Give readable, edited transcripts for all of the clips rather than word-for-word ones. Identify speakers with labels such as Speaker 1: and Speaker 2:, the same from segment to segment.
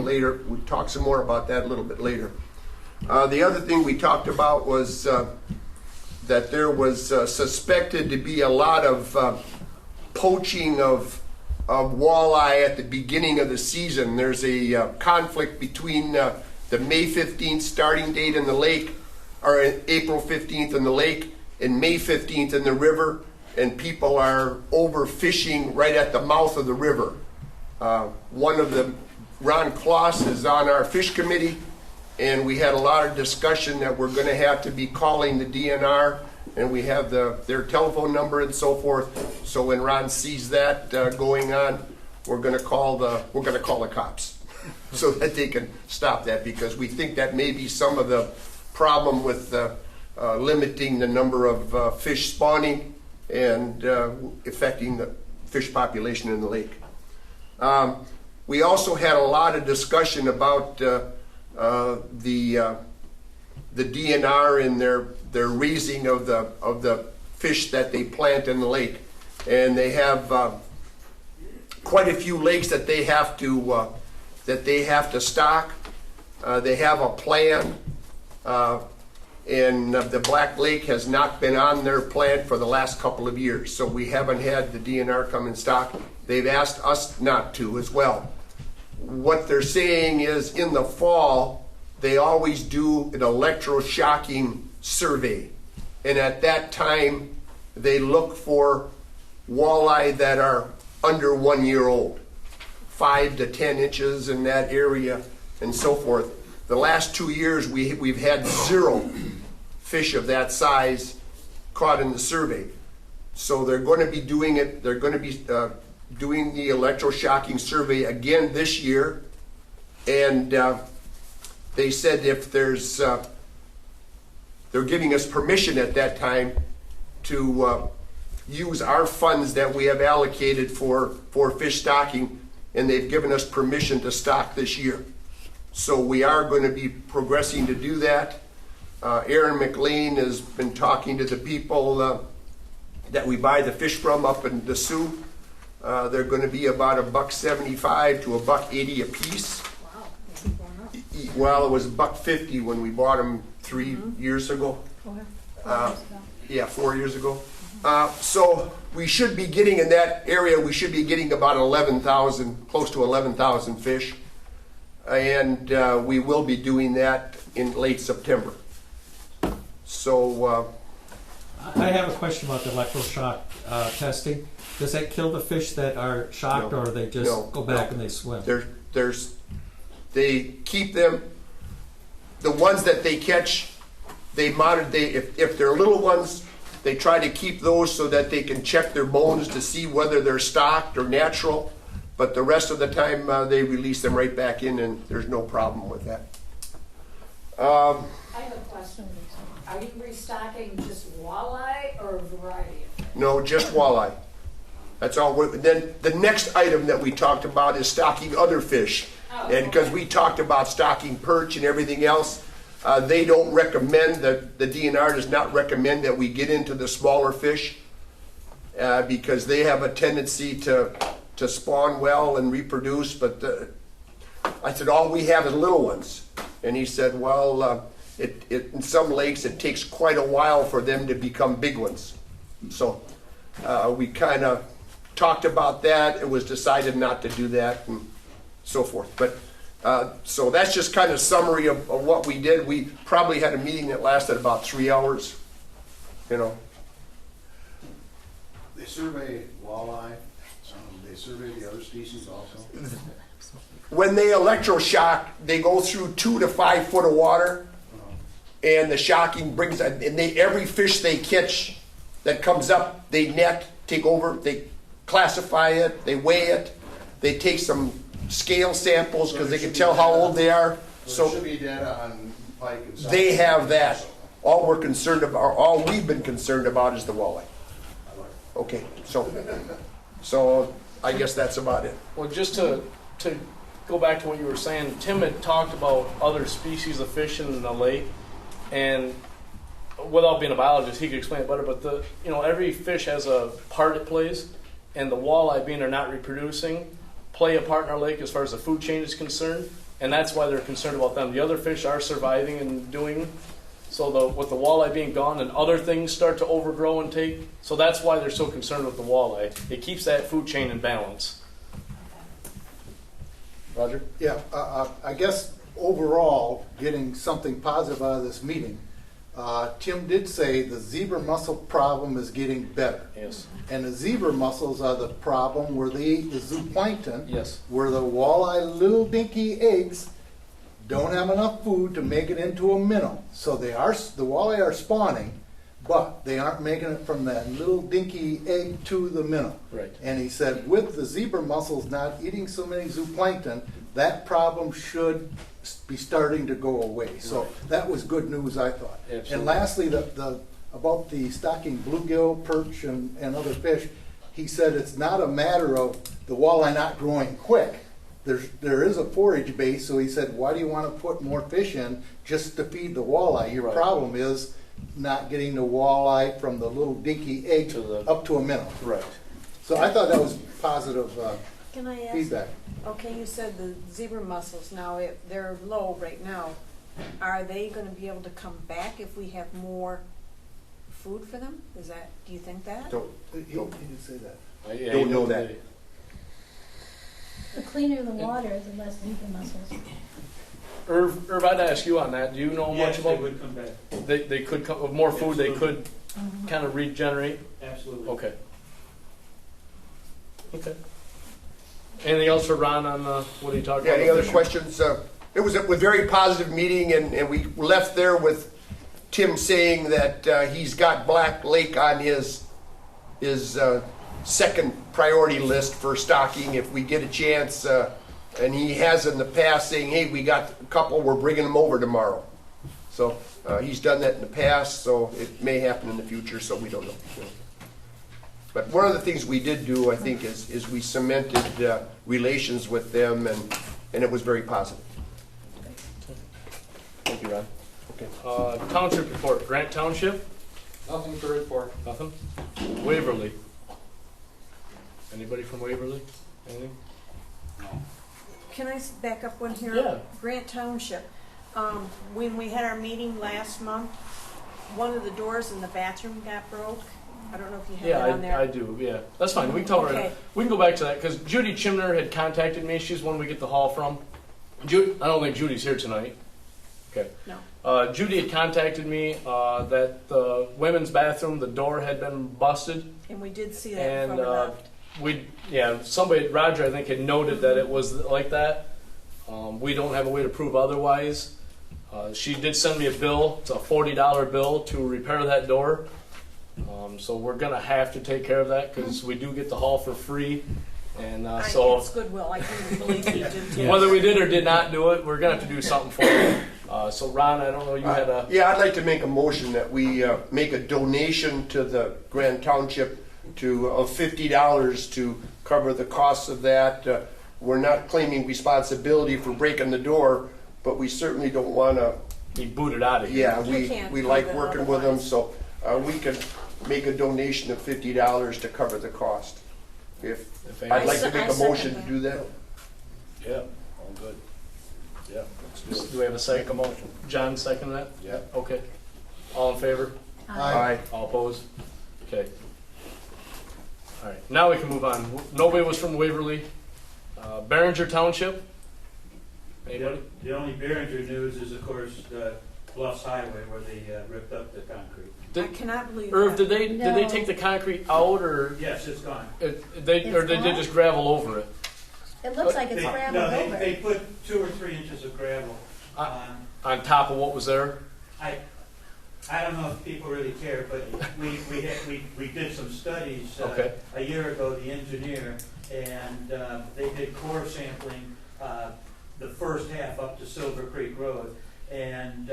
Speaker 1: later. We talk some more about that a little bit later. The other thing we talked about was that there was suspected to be a lot of poaching of walleye at the beginning of the season. There's a conflict between the May 15th starting date in the lake, or April 15th in the lake, and May 15th in the river, and people are overfishing right at the mouth of the river. One of them, Ron Kloss, is on our fish committee, and we had a lot of discussion that we're going to have to be calling the DNR, and we have their telephone number and so forth. So when Ron sees that going on, we're going to call the cops so that they can stop that, because we think that may be some of the problem with limiting the number of fish spawning and affecting the fish population in the lake. We also had a lot of discussion about the DNR and their raising of the fish that they plant in the lake, and they have quite a few lakes that they have to stock. They have a plan, and the Black Lake has not been on their plan for the last couple of years, so we haven't had the DNR come and stock. They've asked us not to as well. What they're saying is in the fall, they always do an electroshocking survey. And at that time, they look for walleye that are under 1 year old, 5 to 10 inches in that area and so forth. The last 2 years, we've had 0 fish of that size caught in the survey. So they're going to be doing it, they're going to be doing the electroshocking survey again this year, and they said if there's, they're giving us permission at that time to use our funds that we have allocated for fish stocking, and they've given us permission to stock this year. So we are going to be progressing to do that. Aaron McLean has been talking to the people that we buy the fish from up in the Sioux. They're going to be about $1.75 to $1.80 a piece.
Speaker 2: Wow, they keep going up.
Speaker 1: Well, it was $1.50 when we bought them 3 years ago. Yeah, 4 years ago. So we should be getting in that area. We should be getting about 11,000, close to 11,000 fish, and we will be doing that in late September. So
Speaker 3: I have a question about the electroshock testing. Does that kill the fish that are shocked, or they just go back and they swim?
Speaker 1: They keep them. The ones that they catch, they monitor. If they're little ones, they try to keep those so that they can check their bones to see whether they're stocked or natural. But the rest of the time, they release them right back in, and there's no problem with that.
Speaker 2: I have a question. Are you restocking just walleye or a variety of fish?
Speaker 1: No, just walleye. That's all. Then the next item that we talked about is stocking other fish.
Speaker 2: Oh,
Speaker 1: and because we talked about stocking perch and everything else, they don't recommend, the DNR does not recommend that we get into the smaller fish because they have a tendency to spawn well and reproduce. But I said, all we have is little ones. And he said, well, in some lakes it takes quite a while for them to become big ones. So we kind of talked about that. It was decided not to do that and so forth. But so that's just kind of summary of what we did. We probably had a meeting that lasted about 3 hours. You know.
Speaker 4: They survey walleye. They survey the other species also.
Speaker 1: When they electroshock, they go through 2 to 5 foot of water, and the shocking brings, and every fish they catch that comes up, they net, take over, they classify it, they weigh it, they take some scale samples because they can tell how old they are.
Speaker 4: So there should be data on pike and salmon.
Speaker 1: They have that. All we're concerned about, all we've been concerned about is the walleye. Okay, so I guess that's about it.
Speaker 5: Well, just to go back to what you were saying, Tim had talked about other species of fish in the lake, and without being a biologist, he could explain it better. But every fish has a part it plays, and the walleye, being they're not reproducing, play a part in our lake as far as the food chain is concerned. and that's why they're concerned about them. The other fish are surviving and doing, so with the walleye being gone and other things start to overgrow and take, so that's why they're so concerned with the walleye. It keeps that food chain in balance. Roger?
Speaker 4: Yeah, I guess overall, getting something positive out of this meeting, Tim did say the zebra mussel problem is getting better.
Speaker 5: Yes.
Speaker 4: And the zebra mussels are the problem where they eat the zooplankton.
Speaker 5: Yes.
Speaker 4: Where the walleye little dinky eggs don't have enough food to make it into a minnow. So the walleye are spawning, but they aren't making it from that little dinky egg to the minnow.
Speaker 5: Right.
Speaker 4: And he said with the zebra mussels not eating so many zooplankton, that problem should be starting to go away. So that was good news, I thought.
Speaker 5: Absolutely.
Speaker 4: And lastly, about the stocking bluegill, perch, and other fish, he said it's not a matter of the walleye not growing quick. There is a forage base, so he said, why do you want to put more fish in just to feed the walleye? Your
Speaker 5: Right.
Speaker 4: problem is not getting the walleye from the little dinky egg up to a minnow.
Speaker 5: Right.
Speaker 4: So I thought that was positive
Speaker 6: Can I ask?
Speaker 4: feedback.
Speaker 6: Okay, you said the zebra mussels, now if they're low right now, are they gonna be able to come back if we have more food for them? Do you think that?
Speaker 4: He did say that.
Speaker 5: Yeah,
Speaker 1: Don't know that.
Speaker 7: The cleaner the water, the less zebra mussels.
Speaker 5: Irv, I'd ask you on that. Do you know much
Speaker 8: Yes,
Speaker 5: about?
Speaker 8: they would come back.
Speaker 5: They could come with more food. They could kind of regenerate.
Speaker 8: Absolutely.
Speaker 5: Okay. Okay. Anything else for Ron on what he talked
Speaker 1: Yeah,
Speaker 5: about?
Speaker 1: any other questions? It was a very positive meeting, and we left there with Tim saying that he's got Black Lake on his second priority list for stocking if we get a chance. And he has in the past saying, hey, we got a couple, we're bringing them over tomorrow. So he's done that in the past, so it may happen in the future, so we don't know. But one of the things we did do, I think, is we cemented relations with them, and it was very positive.
Speaker 5: Thank you, Ron. Okay. Township report. Grant Township.
Speaker 9: Nothing to report.
Speaker 5: Nothing. Waverly. Anybody from Waverly? Anything?
Speaker 6: Can I back up one here?
Speaker 5: Yeah.
Speaker 6: Grant Township, when we had our meeting last month, one of the doors in the bathroom got broke. I don't know if you have
Speaker 5: Yeah,
Speaker 6: it on there.
Speaker 5: I do. Yeah, that's fine. We can talk right
Speaker 6: Okay.
Speaker 5: now. We can go back to that because Judy Chimner had contacted me. She's one we get the haul from. I don't think Judy's here tonight. Okay.
Speaker 6: No.
Speaker 5: Judy had contacted me that the women's bathroom, the door had been busted,
Speaker 6: And we did see that
Speaker 5: and
Speaker 6: from the left.
Speaker 5: somebody, Roger, I think, had noted that it was like that. We don't have a way to prove otherwise. She did send me a bill. It's a $40 bill to repair that door. So we're gonna have to take care of that because we do get the haul for free, and so
Speaker 6: It's Goodwill, I couldn't believe you did too.
Speaker 5: whether we did or did not do it, we're gonna have to do something for it. So Ron, I don't know, you had a
Speaker 1: Yeah, I'd like to make a motion that we make a donation to the Grand Township of $50 to cover the costs of that. We're not claiming responsibility for breaking the door, but we certainly don't want to.
Speaker 5: be booted out of here.
Speaker 1: Yeah,
Speaker 6: You can't
Speaker 1: we
Speaker 6: prove
Speaker 1: like
Speaker 6: it
Speaker 1: working with them,
Speaker 6: otherwise.
Speaker 1: so we can make a donation of $50 to cover the cost. If I'd like to make a motion to do that.
Speaker 5: Yeah, all good. Yeah. Do we have a second motion? John, second that?
Speaker 4: Yeah.
Speaker 5: Okay. All in favor?
Speaker 1: Aye.
Speaker 5: All opposed? Okay. All right, now we can move on. Nobody was from Waverly. Behringer Township? Anybody?
Speaker 8: The only Behringer news is, of course, the Bluffs Highway where they ripped up the concrete.
Speaker 6: I cannot believe
Speaker 5: Irv,
Speaker 6: that.
Speaker 5: did they
Speaker 7: No.
Speaker 5: take the concrete out, or
Speaker 8: Yes, it's gone.
Speaker 5: they
Speaker 7: gone?
Speaker 5: just gravel over it?
Speaker 7: It looks like it's gravel over.
Speaker 8: They put 2 or 3 inches of gravel on.
Speaker 5: On top of what was there?
Speaker 8: I don't know if people really care, but we did some studies
Speaker 5: Okay.
Speaker 8: a year ago, the engineer, and they did core sampling the first half up to Silver Creek Road. And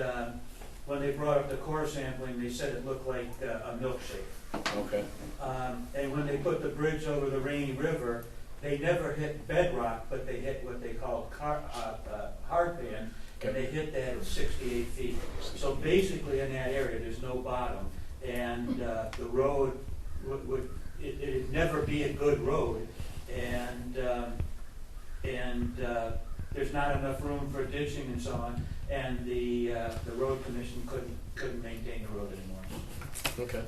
Speaker 8: when they brought up the core sampling, they said it looked like a milkshake.
Speaker 5: Okay.
Speaker 8: And when they put the bridge over the Rainy River, they never hit bedrock, but they hit what they call hardpan, and they hit that at 68 feet. So basically in that area, there's no bottom, and the road it'd never be a good road, and there's not enough room for ditching and so on, and the road commission couldn't maintain the road anymore.
Speaker 5: Okay.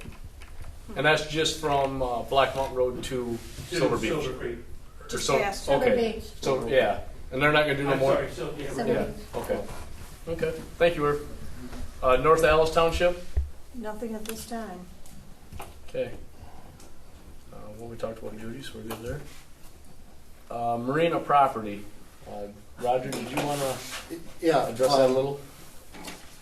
Speaker 5: And that's just from Black Mountain Road to Silver Beach.
Speaker 8: Silver Creek.
Speaker 5: Or so,
Speaker 6: past
Speaker 7: Silver
Speaker 5: okay.
Speaker 7: Beach.
Speaker 5: So yeah, and they're not going to do no
Speaker 8: I'm
Speaker 5: more.
Speaker 8: sorry,
Speaker 7: Silver
Speaker 5: Yeah.
Speaker 7: Beach.
Speaker 5: Okay. Okay. Thank you, Irv. North Alice Township.
Speaker 6: Nothing at this time.
Speaker 5: Okay. What we talked about, Judy, so we're good there. Marina property. Roger, did you want to
Speaker 4: Yeah.
Speaker 5: address that a little?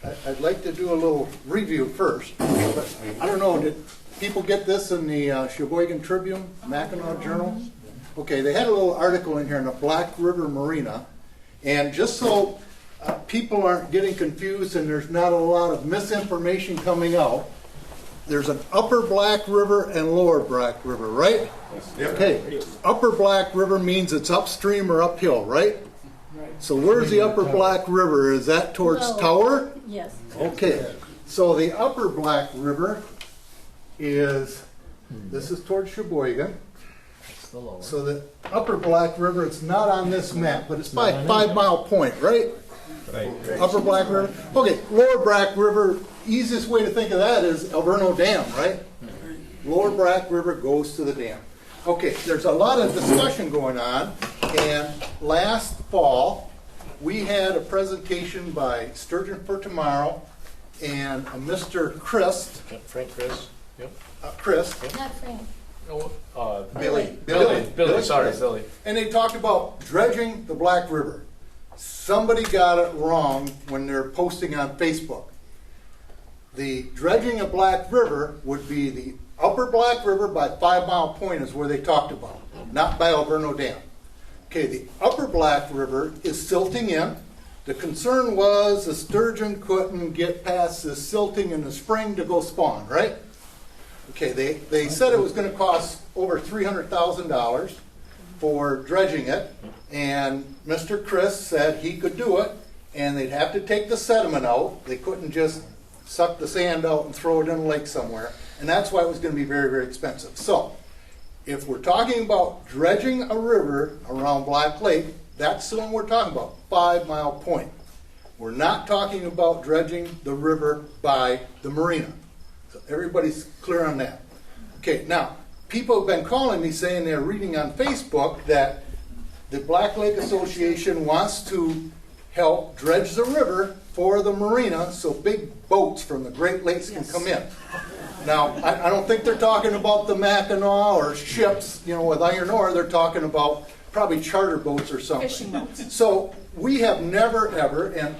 Speaker 4: I'd like to do a little review first, but I don't know, did people get this in the Sheboygan Tribune, Mackinac Journal? Okay, they had a little article in here in the Black River Marina, and just so people aren't getting confused and there's not a lot of misinformation coming out, there's an Upper Black River and Lower Black River, right? Okay, Upper Black River means it's upstream or uphill, right? So where's the Upper Black River? Is that towards
Speaker 7: Low.
Speaker 4: Tower?
Speaker 7: Yes.
Speaker 4: Okay, so the Upper Black River is, this is towards Sheboygan. So the Upper Black River, it's not on this map, but it's by 5 Mile Point, right?
Speaker 3: Right.
Speaker 4: Upper Black River. Okay, Lower Black River, easiest way to think of that is Alverno Dam, right? Lower Black River goes to the dam. Okay, there's a lot of discussion going on, and last fall, we had a presentation by Sturgeon for Tomorrow and a Mr. Christ,
Speaker 5: Yep, Frank Chris. Yep.
Speaker 4: Chris,
Speaker 7: Not Frank.
Speaker 5: Oh,
Speaker 4: Billy,
Speaker 5: sorry, Billy.
Speaker 4: and they talked about dredging the Black River. Somebody got it wrong when they're posting on Facebook. The dredging of Black River would be the Upper Black River by 5 Mile Point is where they talked about, not by Alverno Dam. Okay, the Upper Black River is silting in. The concern was the sturgeon couldn't get past the silting in the spring to go spawn, right? Okay, they said it was going to cost over $300,000 for dredging it, and Mr. Chris said he could do it, and they'd have to take the sediment out. They couldn't just suck the sand out and throw it in a lake somewhere, and that's why it was going to be very, very expensive. So, if we're talking about dredging a river around Black Lake, that's the one we're talking about, 5 Mile Point. We're not talking about dredging the river by the marina. So everybody's clear on that. Okay, now, people have been calling me saying they're reading on Facebook that the Black Lake Association wants to help dredge the river for the marina so big boats from the Great Lakes can come in. Now, I don't think they're talking about the Mackinac or ships, with iron ore. They're talking about probably charter boats or something.
Speaker 6: Fishing boats.
Speaker 4: So we have never, ever, and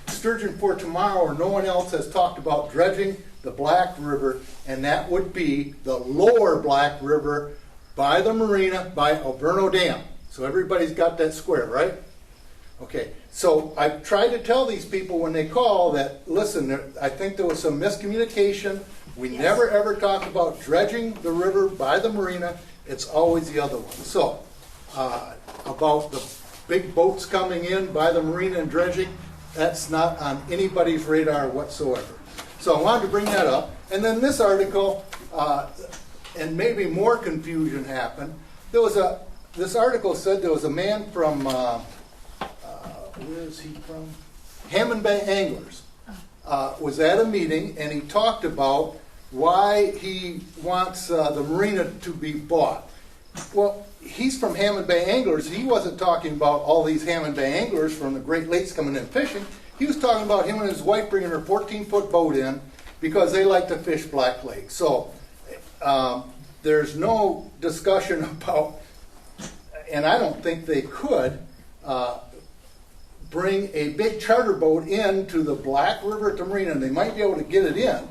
Speaker 4: Sturgeon for Tomorrow or no one else has talked about dredging the Black River, and that would be the Lower Black River by the marina, by Alverno Dam. So everybody's got that square, right? Okay, so I've tried to tell these people when they call that, listen, I think there was some miscommunication. We never ever talked about dredging the river by the marina. It's always the other one. So, about the big boats coming in by the marina and dredging, that's not on anybody's radar whatsoever. So I wanted to bring that up. And then this article, and maybe more confusion happened. This article said there was a man from, where is he from? Hammond Bay Anglers. Was at a meeting, and he talked about why he wants the marina to be bought. Well, he's from Hammond Bay Anglers. He wasn't talking about all these Hammond Bay Anglers from the Great Lakes coming in fishing. He was talking about him and his wife bringing her 14-foot boat in because they like to fish Black Lake. So there's no discussion about, and I don't think they could, bring a big charter boat into the Black River at the marina, and they might be able to get it in,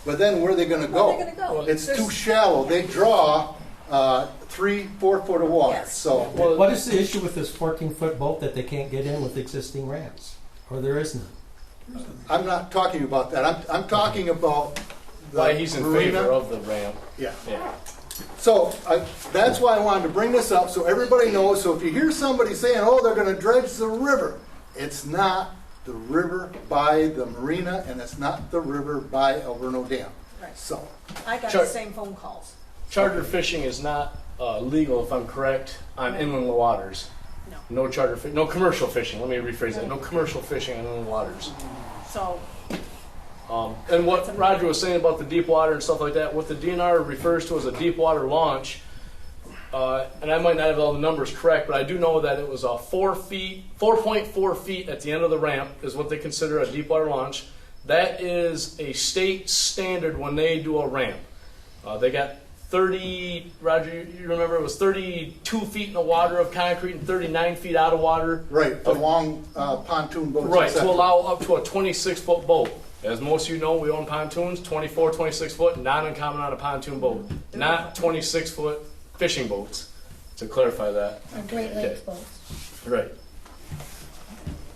Speaker 4: but then where are they going to go?
Speaker 6: Where are they gonna go?
Speaker 4: It's too shallow. They draw 3-4 foot of water.
Speaker 6: Yes.
Speaker 4: So
Speaker 3: What is the issue with this 14-foot boat that they can't get in with existing ramps? Or there is none?
Speaker 4: I'm not talking about that. I'm talking about the
Speaker 5: Why he's in
Speaker 4: marina.
Speaker 5: favor of the ramp.
Speaker 4: Yeah.
Speaker 5: Yeah.
Speaker 4: So that's why I wanted to bring this up so everybody knows. So if you hear somebody saying, "Oh, they're going to dredge the river," it's not the river by the marina, and it's not the river by Alverno Dam.
Speaker 6: Right.
Speaker 4: So
Speaker 6: I got
Speaker 5: Sure.
Speaker 6: the same phone calls.
Speaker 5: Charter fishing is not legal, if I'm correct, on inland waters. No charter, no commercial fishing. Let me rephrase that. No commercial fishing on owned waters.
Speaker 6: So,
Speaker 5: And what Roger was saying about the deep water and stuff like that, what the DNR refers to as a deep water launch, and I might not have all the numbers correct, but I do know that it was 4.4 feet at the end of the ramp is what they consider a deep water launch. That is a state standard when they do a ramp. They got 30, Roger, you remember it was 32 feet in the water of concrete and 39 feet out of water.
Speaker 4: Right, the long pontoon boats.
Speaker 5: Right,
Speaker 4: et
Speaker 5: to
Speaker 4: cetera.
Speaker 5: allow up to a 26-foot boat. As most of you know, we own pontoons, 24, 26 foot, not uncommon on a pontoon boat. Not 26-foot fishing boats, to clarify that.
Speaker 7: Or Great Lakes boats.
Speaker 5: Right.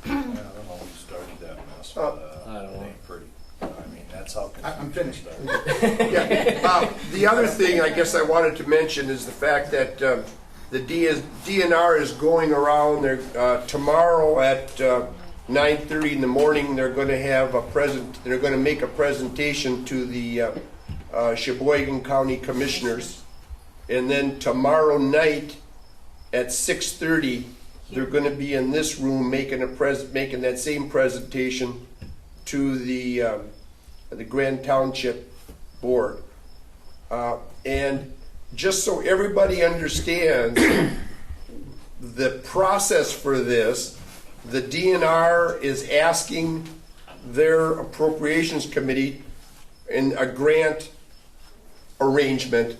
Speaker 10: I don't know who started that mess.
Speaker 5: I don't know.
Speaker 10: It ain't pretty. I mean, that's how.
Speaker 4: I'm finished.
Speaker 1: Yeah. The other thing I guess I wanted to mention is the fact that the DNR is going around there tomorrow at 9:30 in the morning. They're going to have They're going to make a presentation to the Sheboygan County Commissioners, and then tomorrow night at 6:30 they're going to be in this room making that same presentation to the Grand Township Board. And just so everybody understands the process for this, the DNR is asking their appropriations committee in a grant arrangement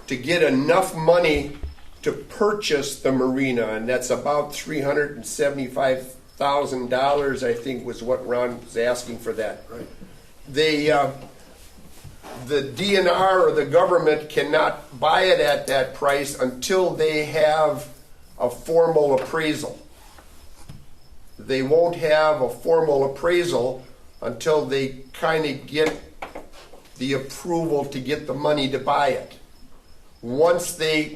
Speaker 1: to get enough money to purchase the marina, and that's about $375,000, I think, was what Ron was asking for that.
Speaker 4: Right.
Speaker 1: The DNR or the government cannot buy it at that price until they have a formal appraisal. They won't have a formal appraisal until they kind of get the approval to get the money to buy it. Once they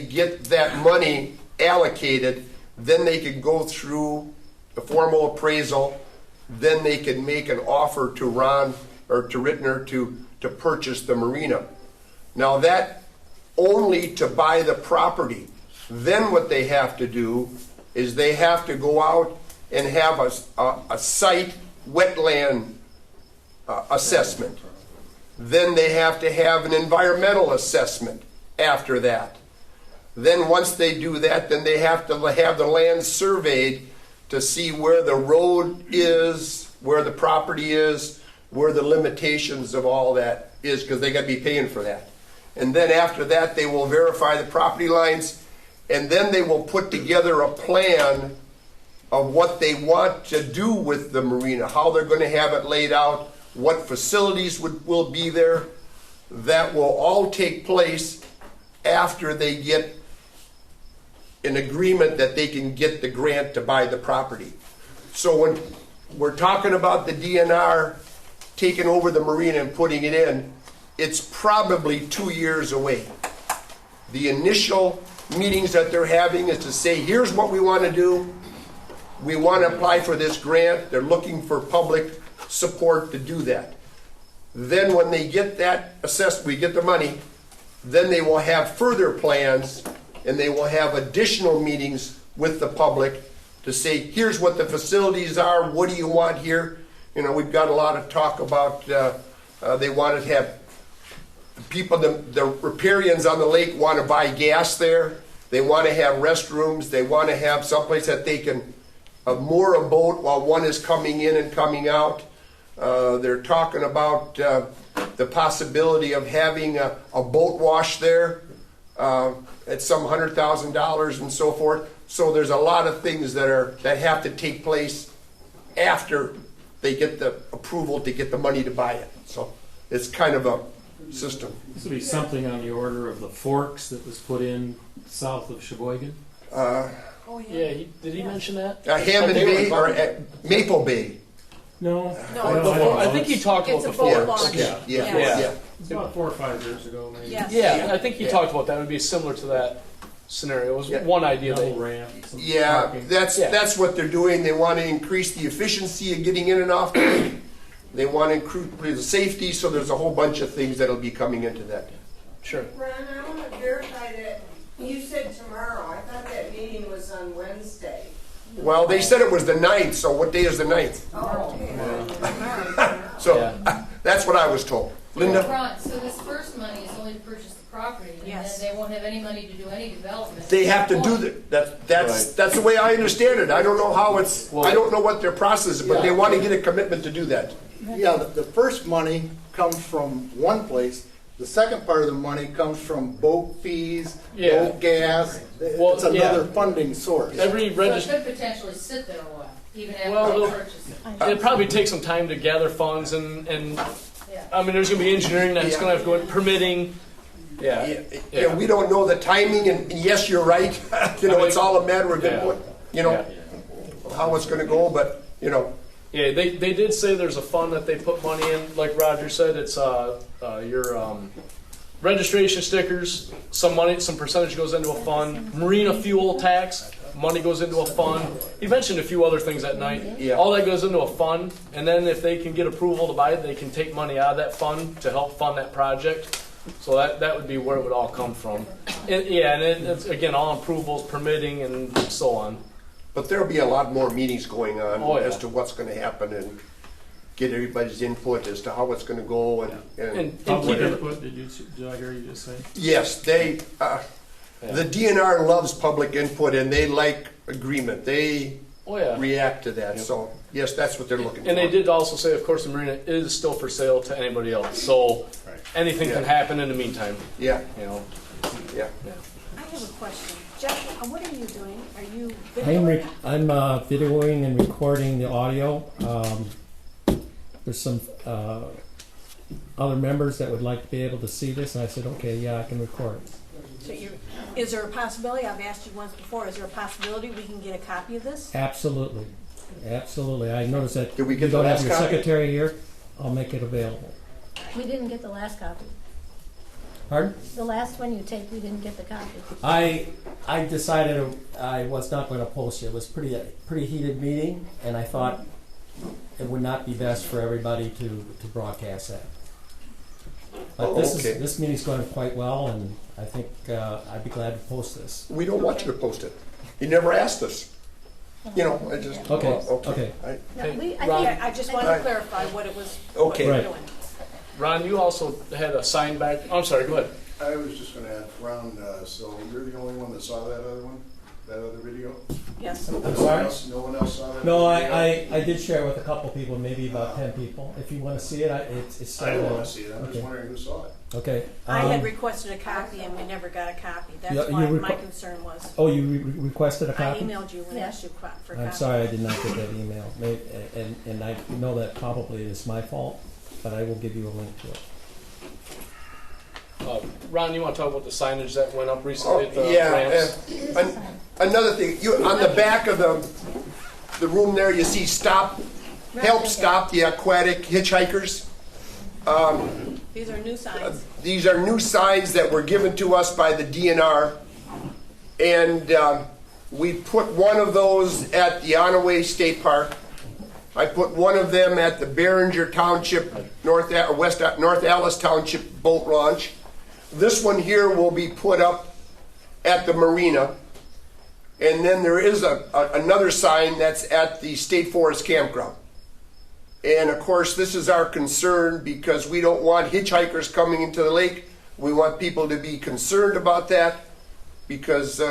Speaker 1: get that money allocated, then they can go through the formal appraisal. Then they can make an offer to Ron or to Rittner to purchase the marina. Now that only to buy the property. Then what they have to do is they have to go out and have a site wetland assessment. Then they have to have an environmental assessment after that. Then once they do that, then they have to have the land surveyed to see where the road is, where the property is, where the limitations of all that is, because they got to be paying for that. And then after that, they will verify the property lines, and then they will put together a plan of what they want to do with the marina, how they're going to have it laid out, what facilities will be there. That will all take place after they get an agreement that they can get the grant to buy the property. So when we're talking about the DNR taking over the marina and putting it in, it's probably 2 years away. The initial meetings that they're having is to say, here's what we want to do. We want to apply for this grant. They're looking for public support to do that. Then when they get that assessed, we get the money, then they will have further plans and they will have additional meetings with the public to say, here's what the facilities are, what do you want here? You know, we've got a lot of talk about they want to have people, the riparians on the lake want to buy gas there. They want to have restrooms. They want to have someplace that they can moor a boat while one is coming in and coming out. They're talking about the possibility of having a boat wash there at some $100,000 and so forth. So there's a lot of things that have to take place after they get the approval to get the money to buy it. So it's kind of a system.
Speaker 3: This would be something on the order of the Forks that was put in south of Sheboygan.
Speaker 5: Yeah, did he mention that?
Speaker 1: Hammond Bay or Maple Bay.
Speaker 3: No,
Speaker 5: I think he talked about
Speaker 6: It's a
Speaker 5: the
Speaker 6: boat
Speaker 5: Forks.
Speaker 6: launch.
Speaker 1: Yeah.
Speaker 3: it's about 4 or 5 years ago, maybe.
Speaker 6: Yes.
Speaker 5: Yeah, I think he talked about that. It would be similar to that scenario. It was one idea.
Speaker 3: Double ramp. some
Speaker 1: Yeah,
Speaker 3: parking.
Speaker 1: that's what they're doing. They want to increase the efficiency of getting in and off the lake. They want to increase the safety, so there's a whole bunch of things that'll be coming into that.
Speaker 5: Sure.
Speaker 11: Ron, I want to verify that You said tomorrow. I thought that meeting was on Wednesday.
Speaker 1: Well, they said it was the 9th, so what day is the 9th?
Speaker 11: Oh, okay.
Speaker 1: So,
Speaker 5: Yeah.
Speaker 1: that's what I was told. Linda?
Speaker 12: Ron, so this first money is only to purchase the property, and
Speaker 6: Yes.
Speaker 12: then they won't have any money to do any development.
Speaker 1: They have to do that's the way I understand it. I don't know how it's, I don't know what their process is, but they want to get a commitment to do that.
Speaker 4: Yeah, the first money comes from one place. The second part of the money comes from boat fees,
Speaker 5: Yeah.
Speaker 4: boat gas.
Speaker 5: Well,
Speaker 4: It's another
Speaker 5: yeah.
Speaker 4: funding source.
Speaker 5: Every
Speaker 12: So it
Speaker 5: register,
Speaker 12: could potentially sit there a while, even after
Speaker 5: Well,
Speaker 12: they
Speaker 5: they'll-
Speaker 12: purchase it.
Speaker 5: it'd probably take some time to gather funds and
Speaker 12: Yeah.
Speaker 5: I mean, there's gonna be engineering that's gonna have to go in, permitting. Yeah.
Speaker 1: Yeah, we don't know the timing, and yes, you're right. You know, it's all a matter of input, you know, how it's gonna go, but, you know.
Speaker 5: Yeah, they did say there's a fund that they put money in, like Roger said, it's your registration stickers, some money, some percentage goes into a fund, marina fuel tax, money goes into a fund. He mentioned a few other things that night.
Speaker 1: Yeah.
Speaker 5: All that goes into a fund, and then if they can get approval to buy it, they can take money out of that fund to help fund that project. So that would be where it would all come from. And it's, again, all approvals, permitting, and so on.
Speaker 1: But there'll be a lot more meetings going on
Speaker 5: Oh, yeah.
Speaker 1: as to what's gonna happen and get everybody's input as to how it's gonna go
Speaker 5: And keep
Speaker 3: Public
Speaker 5: it,
Speaker 3: input, did I hear you just say?
Speaker 1: yes, they, the DNR loves public input and they like agreement. They
Speaker 5: oh yeah.
Speaker 1: react to that, so, yes, that's what they're looking for.
Speaker 5: And they did also say, of course, the marina is still for sale to anybody else. So anything can happen in the meantime.
Speaker 1: Yeah,
Speaker 5: You know.
Speaker 1: yeah.
Speaker 6: I have a question. Jeff, what are you doing? Are you
Speaker 3: I'm videoing and recording the audio. There's some other members that would like to be able to see this, and I said, okay, yeah, I can record.
Speaker 6: So is there a possibility, I've asked you once before, is there a possibility we can get a copy of this?
Speaker 3: Absolutely, absolutely. I noticed that
Speaker 1: Did we get
Speaker 3: you
Speaker 1: the
Speaker 3: don't have
Speaker 1: last
Speaker 3: your
Speaker 1: copy?
Speaker 3: secretary here. I'll make it available.
Speaker 7: We didn't get the last copy.
Speaker 3: Pardon?
Speaker 7: The last one you taped, we didn't get the copy.
Speaker 3: I decided I was not going to post it. It was pretty heated meeting, and I thought it would not be best for everybody to broadcast that. But this meeting's going quite well, and I think I'd be glad to post this.
Speaker 1: We don't want you to post it. You never asked us. You know, I just.
Speaker 3: Okay,
Speaker 1: well,
Speaker 3: okay.
Speaker 6: I just wanted to clarify what it was.
Speaker 1: Okay.
Speaker 6: What you were
Speaker 3: Right.
Speaker 6: doing.
Speaker 5: Ron, you also had a sign back. I'm sorry. Go ahead.
Speaker 10: I was just gonna ask Ron, so you're the only one that saw that other one? That other video?
Speaker 6: Yes.
Speaker 3: I'm sorry?
Speaker 10: No one else saw that?
Speaker 3: No,
Speaker 10: video?
Speaker 3: I did share it with a couple people, maybe about 10 people. If you want to see it, it's still
Speaker 10: I don't
Speaker 3: there.
Speaker 10: wanna see it, I'm just
Speaker 3: Okay.
Speaker 10: wondering who saw it.
Speaker 3: Okay.
Speaker 6: I had requested a copy and we never got a copy. That's
Speaker 3: You
Speaker 6: why my
Speaker 3: requ-
Speaker 6: concern was.
Speaker 3: Oh, you requested a
Speaker 6: I
Speaker 3: copy?
Speaker 6: emailed you and asked you for a copy.
Speaker 3: I'm sorry, I did not get that email. And I know that probably is my fault, but I will give you a link to it.
Speaker 5: Ron, you want to talk about the signage that went up recently at the
Speaker 1: Yeah,
Speaker 5: ramps?
Speaker 1: another thing, on the back of the room there, you see stop, help stop the aquatic hitchhikers.
Speaker 6: These are new signs.
Speaker 1: These are new signs that were given to us by the DNR. And we put one of those at the Onaway State Park. I put one of them at the Behringer Township, North Alice Township Boat Launch. This one here will be put up at the marina. And then there is another sign that's at the State Forest Campground. And of course, this is our concern because we don't want hitchhikers coming into the lake. We want people to be concerned about that because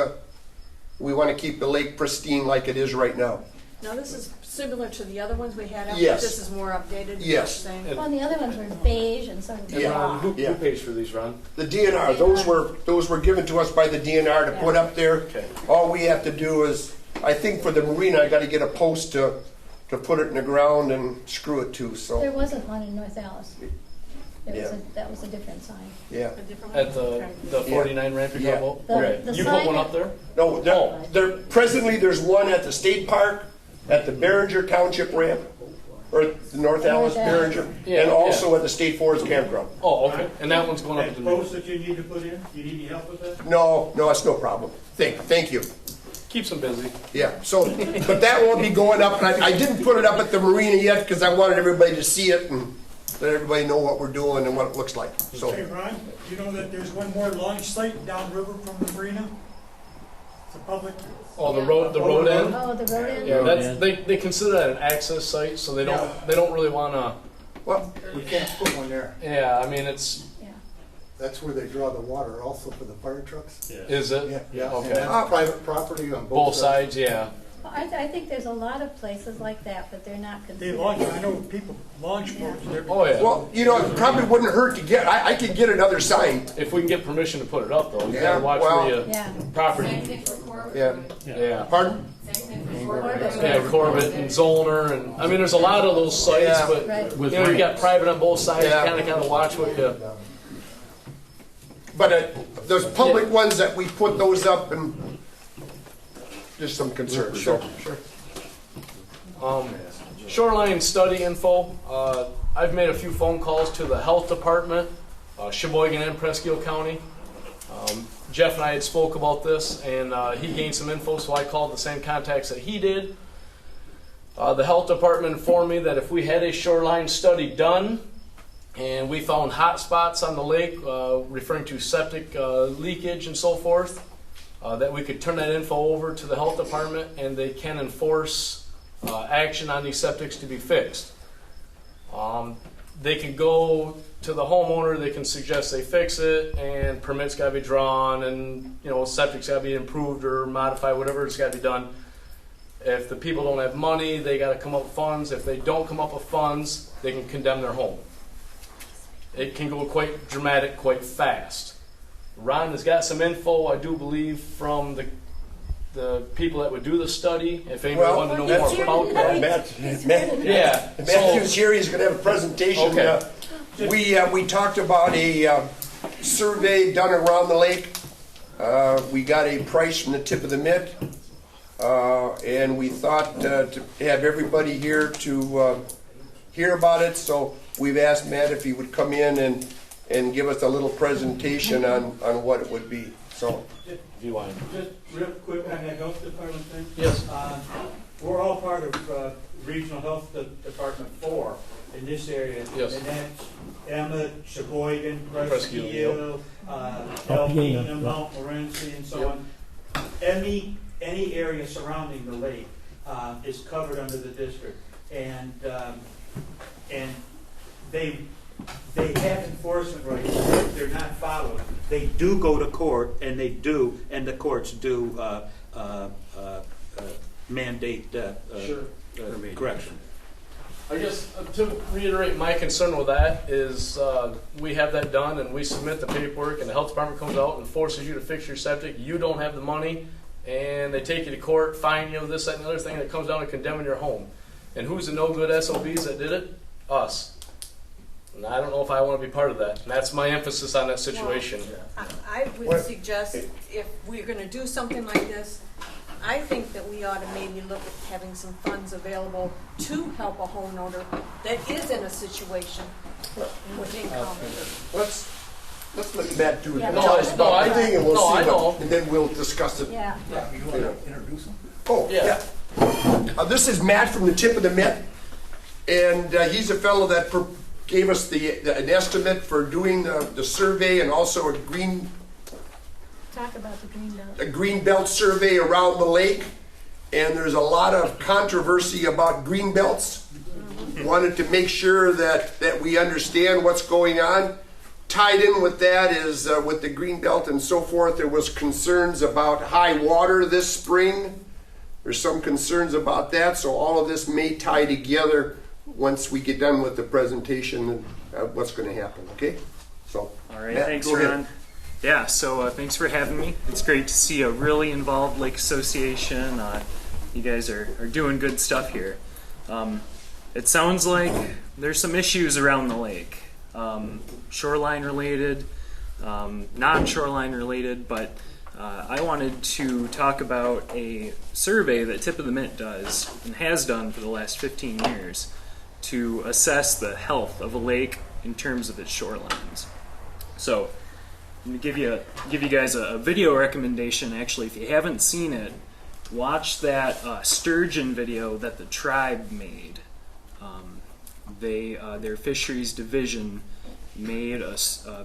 Speaker 1: we want to keep the lake pristine like it is right now.
Speaker 6: Now, this is similar to the other ones we had up,
Speaker 1: Yes.
Speaker 6: but this is more updated.
Speaker 1: Yes.
Speaker 6: Saying.
Speaker 7: Well, the other ones were beige and sort of
Speaker 1: Yeah.
Speaker 7: raw.
Speaker 5: Who
Speaker 1: Yeah.
Speaker 5: pays for these, Ron?
Speaker 1: The DNR, those were given to us by the DNR to put up there.
Speaker 5: Okay.
Speaker 1: All we have to do is, I think for the marina, I got to get a post to put it in the ground and screw it to.
Speaker 7: There
Speaker 1: So
Speaker 7: wasn't one in North Alice.
Speaker 1: Yeah.
Speaker 7: That was a different sign.
Speaker 1: yeah,
Speaker 6: A different one?
Speaker 5: At the
Speaker 6: Okay.
Speaker 5: 49 ramp you're
Speaker 1: Yeah.
Speaker 5: talking
Speaker 7: The-
Speaker 5: about? Okay.
Speaker 7: the
Speaker 5: You put
Speaker 7: sign
Speaker 5: one
Speaker 7: that-
Speaker 5: up there?
Speaker 1: no, there presently there's one at the state park, at the Behringer Township ramp, or the North Alice Behringer,
Speaker 5: Yeah,
Speaker 1: and also at the State Forest Campground.
Speaker 5: Oh, okay. And that one's going up at
Speaker 8: That
Speaker 5: the
Speaker 8: post that you need to put in, you need any help with that?
Speaker 1: No, it's no problem. Thank you.
Speaker 5: Keeps them busy.
Speaker 1: Yeah, so, but that won't be going up, and I didn't put it up at the marina yet because I wanted everybody to see it, and let everybody know what we're doing and what it looks like. So,
Speaker 13: Hey, Ron, you know that there's one more launch site downriver from the marina? It's a public.
Speaker 5: Oh, the road end.
Speaker 7: Oh, the road end?
Speaker 5: Yeah, that's they consider that an access site, so they don't really want to.
Speaker 1: well,
Speaker 4: We can't put one there.
Speaker 5: Yeah, I mean it's
Speaker 4: That's where they draw the water also for the fire trucks.
Speaker 5: is it?
Speaker 4: Yeah.
Speaker 5: Okay.
Speaker 4: And that's private property on
Speaker 5: Both sides, yeah.
Speaker 7: Well, I think there's a lot of places like that, but they're not
Speaker 13: They
Speaker 7: considered.
Speaker 13: launch, I know people launch boats there.
Speaker 5: Oh yeah.
Speaker 1: well, you know, it probably wouldn't hurt to get. I could get another sign.
Speaker 5: If we can get permission to put it up, though, you
Speaker 1: Yeah,
Speaker 5: gotta watch
Speaker 1: well-
Speaker 5: where you
Speaker 7: Yeah.
Speaker 5: property.
Speaker 12: Same thing for Corbett.
Speaker 1: Yeah.
Speaker 5: Yeah.
Speaker 1: Pardon?
Speaker 12: Same thing for Corbett.
Speaker 5: Yeah, Corbett and Zollner, and I mean, there's a lot of those sites,
Speaker 1: Yeah.
Speaker 5: but
Speaker 7: Right.
Speaker 5: you know, you got private on both sides.
Speaker 1: Yeah.
Speaker 5: You kind of gotta watch what you.
Speaker 1: But those public ones that we put those up and just some concerns.
Speaker 5: Sure, sure. Shoreline study info. I've made a few phone calls to the health department, Sheboygan and Presque County. Jeff and I had spoke about this, and he gained some info, so I called the same contacts that he did. The health department informed me that if we had a shoreline study done, and we found hot spots on the lake, referring to septic leakage and so forth, that we could turn that info over to the health department, and they can enforce action on these septics to be fixed. They can go to the homeowner, they can suggest they fix it, and permits got to be drawn, and septic's got to be improved or modified, whatever it's got to be done. If the people don't have money, they got to come up with funds. If they don't come up with funds, they can condemn their home. It can go quite dramatic, quite fast. Ron has got some info, I do believe, from the people that would do the study. If anybody wanted to know more about that. Yeah.
Speaker 1: Matthew's here. He's going to have a presentation.
Speaker 5: Okay.
Speaker 1: We talked about a survey done around the lake. We got a price from the tip of the Mitt, and we thought to have everybody here to hear about it. So we've asked Matt if he would come in and give us a little presentation on what it would be. So,
Speaker 5: If you want.
Speaker 8: Just real quick on that health department thing.
Speaker 5: Yes.
Speaker 8: We're all part of Regional Health Department 4 in this area.
Speaker 5: Yes.
Speaker 8: And that's Emmett, Sheboygan,
Speaker 5: Presque
Speaker 8: Presque, Alpena, Mount Morency, and so on. Any area surrounding the lake is covered under the district. And they have enforcement rights. If they're not followed, they do go to court, and the courts do mandate correction.
Speaker 5: I guess to reiterate, my concern with that is we have that done and we submit the paperwork and the health department comes out and forces you to fix your septic. You don't have the money and they take you to court, fine you, this, that, and the other thing that comes down to condemning your home. And who's the no good SOBs that did it? Us. And I don't know if I want to be part of that. And that's my emphasis on that situation.
Speaker 6: I would suggest if we're going to do something like this, I think that we ought to maybe look at having some funds available to help a homeowner that is in a situation with income.
Speaker 1: let's let Matt do it.
Speaker 7: Yeah.
Speaker 1: Tell us about the thing, and we'll see
Speaker 5: I know.
Speaker 1: and then we'll discuss it.
Speaker 7: Yeah.
Speaker 4: You want to introduce them?
Speaker 1: Oh,
Speaker 5: Yeah.
Speaker 1: this is Matt from the tip of the Mitt, and he's a fellow that gave us an estimate for doing the survey and also a green
Speaker 7: Talk about the green belt.
Speaker 1: green belt survey around the lake. And there's a lot of controversy about green belts. Wanted to make sure that we understand what's going on. Tied in with that is with the green belt and so forth, there was concerns about high water this spring. There's some concerns about that, so all of this may tie together once we get done with the presentation and what's going to happen, okay? So,
Speaker 14: all right,
Speaker 1: Matt,
Speaker 14: thanks,
Speaker 1: go ahead.
Speaker 14: Ron. Yeah, so thanks for having me. It's great to see a really involved lake association. You guys are doing good stuff here. It sounds like there's some issues around the lake. Shoreline related, non-shoreline related, but I wanted to talk about a survey that Tip of the Mitt does and has done for the last 15 years to assess the health of a lake in terms of its shorelines. So I'm going to give you guys a video recommendation. Actually, if you haven't seen it, watch that sturgeon video that the tribe made. their fisheries division made a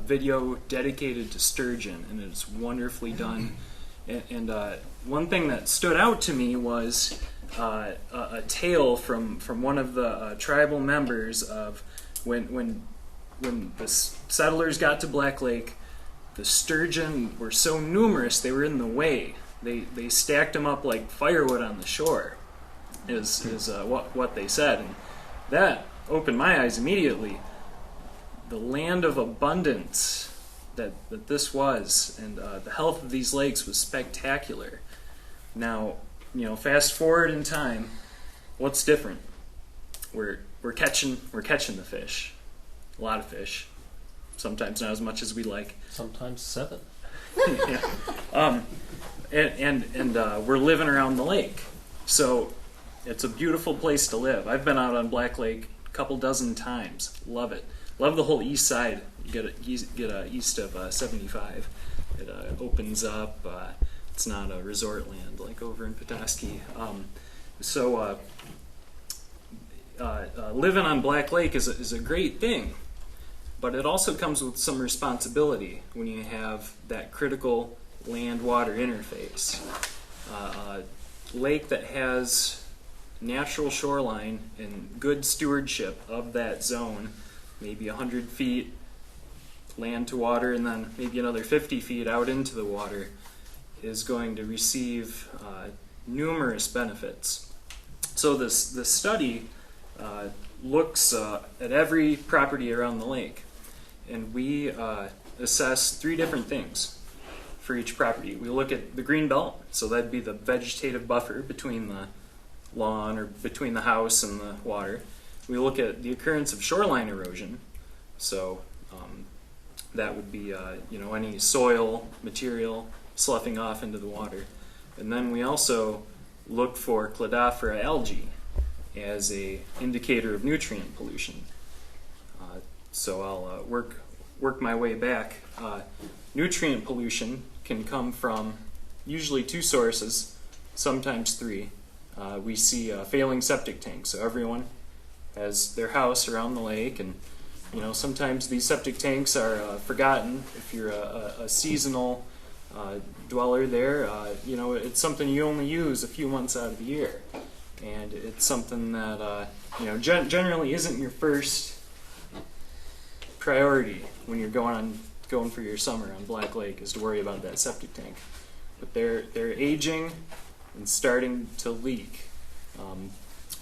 Speaker 14: video dedicated to sturgeon, and it's wonderfully done. And one thing that stood out to me was a tale from one of the tribal members of when the settlers got to Black Lake, the sturgeon were so numerous they were in the way. They stacked them up like firewood on the shore, is what they said, and that opened my eyes immediately. The land of abundance that this was, and the health of these lakes was spectacular. Now, fast forward in time, what's different? We're catching the fish, a lot of fish. Sometimes not as much as we like.
Speaker 3: Sometimes 7.
Speaker 14: Yeah. And we're living around the lake, so it's a beautiful place to live. I've been out on Black Lake a couple dozen times. Love it. Love the whole east side. You get east of 75. It opens up. It's not a resort land like over in Petoskey. Living on Black Lake is a great thing, but it also comes with some responsibility when you have that critical land-water interface. A lake that has natural shoreline and good stewardship of that zone, maybe 100 feet land to water and then maybe another 50 feet out into the water, is going to receive numerous benefits. So this study looks at every property around the lake, and we assess 3 different things for each property. We look at the green belt, so that'd be the vegetative buffer between the lawn or between the house and the water. We look at the occurrence of shoreline erosion, so that would be any soil material sloughing off into the water. And then we also look for cladophora algae as a indicator of nutrient pollution. So I'll work my way back. Nutrient pollution can come from usually 2 sources, sometimes 3. We see failing septic tanks. So everyone has their house around the lake, and sometimes these septic tanks are forgotten. If you're a seasonal dweller there, it's something you only use a few months out of the year, and it's something that generally isn't your first priority when you're going for your summer on Black Lake, is to worry about that septic tank. But they're aging and starting to leak.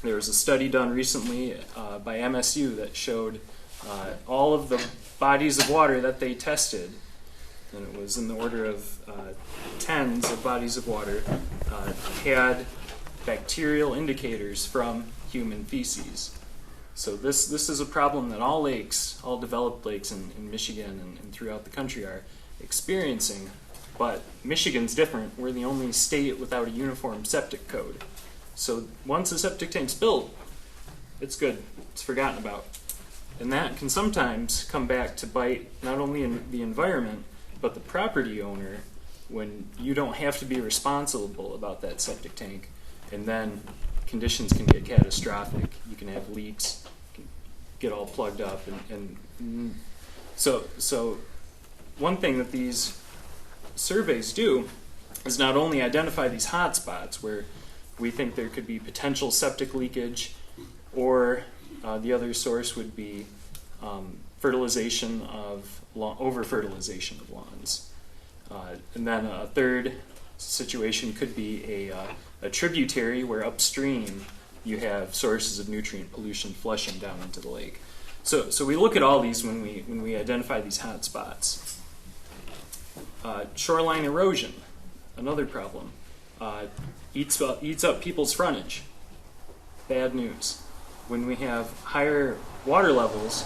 Speaker 14: There was a study done recently by MSU that showed all of the bodies of water that they tested, and it was in the order of tens of bodies of water, had bacterial indicators from human feces. So this is a problem that all lakes, all developed lakes in Michigan and throughout the country are experiencing. But Michigan's different. We're the only state without a uniform septic code. So once a septic tank's built, it's good. It's forgotten about. And that can sometimes come back to bite not only in the environment, but the property owner, when you don't have to be responsible about that septic tank. And then conditions can get catastrophic. You can have leaks, get all plugged up. And so one thing that these surveys do is not only identify these hot spots where we think there could be potential septic leakage, or the other source would be over-fertilization of lawns. And then a third situation could be a tributary where upstream you have sources of nutrient pollution flushing down into the lake. So we look at all these when we identify these hot spots. Shoreline erosion, another problem. Eats up people's frontage. Bad news. When we have higher water levels,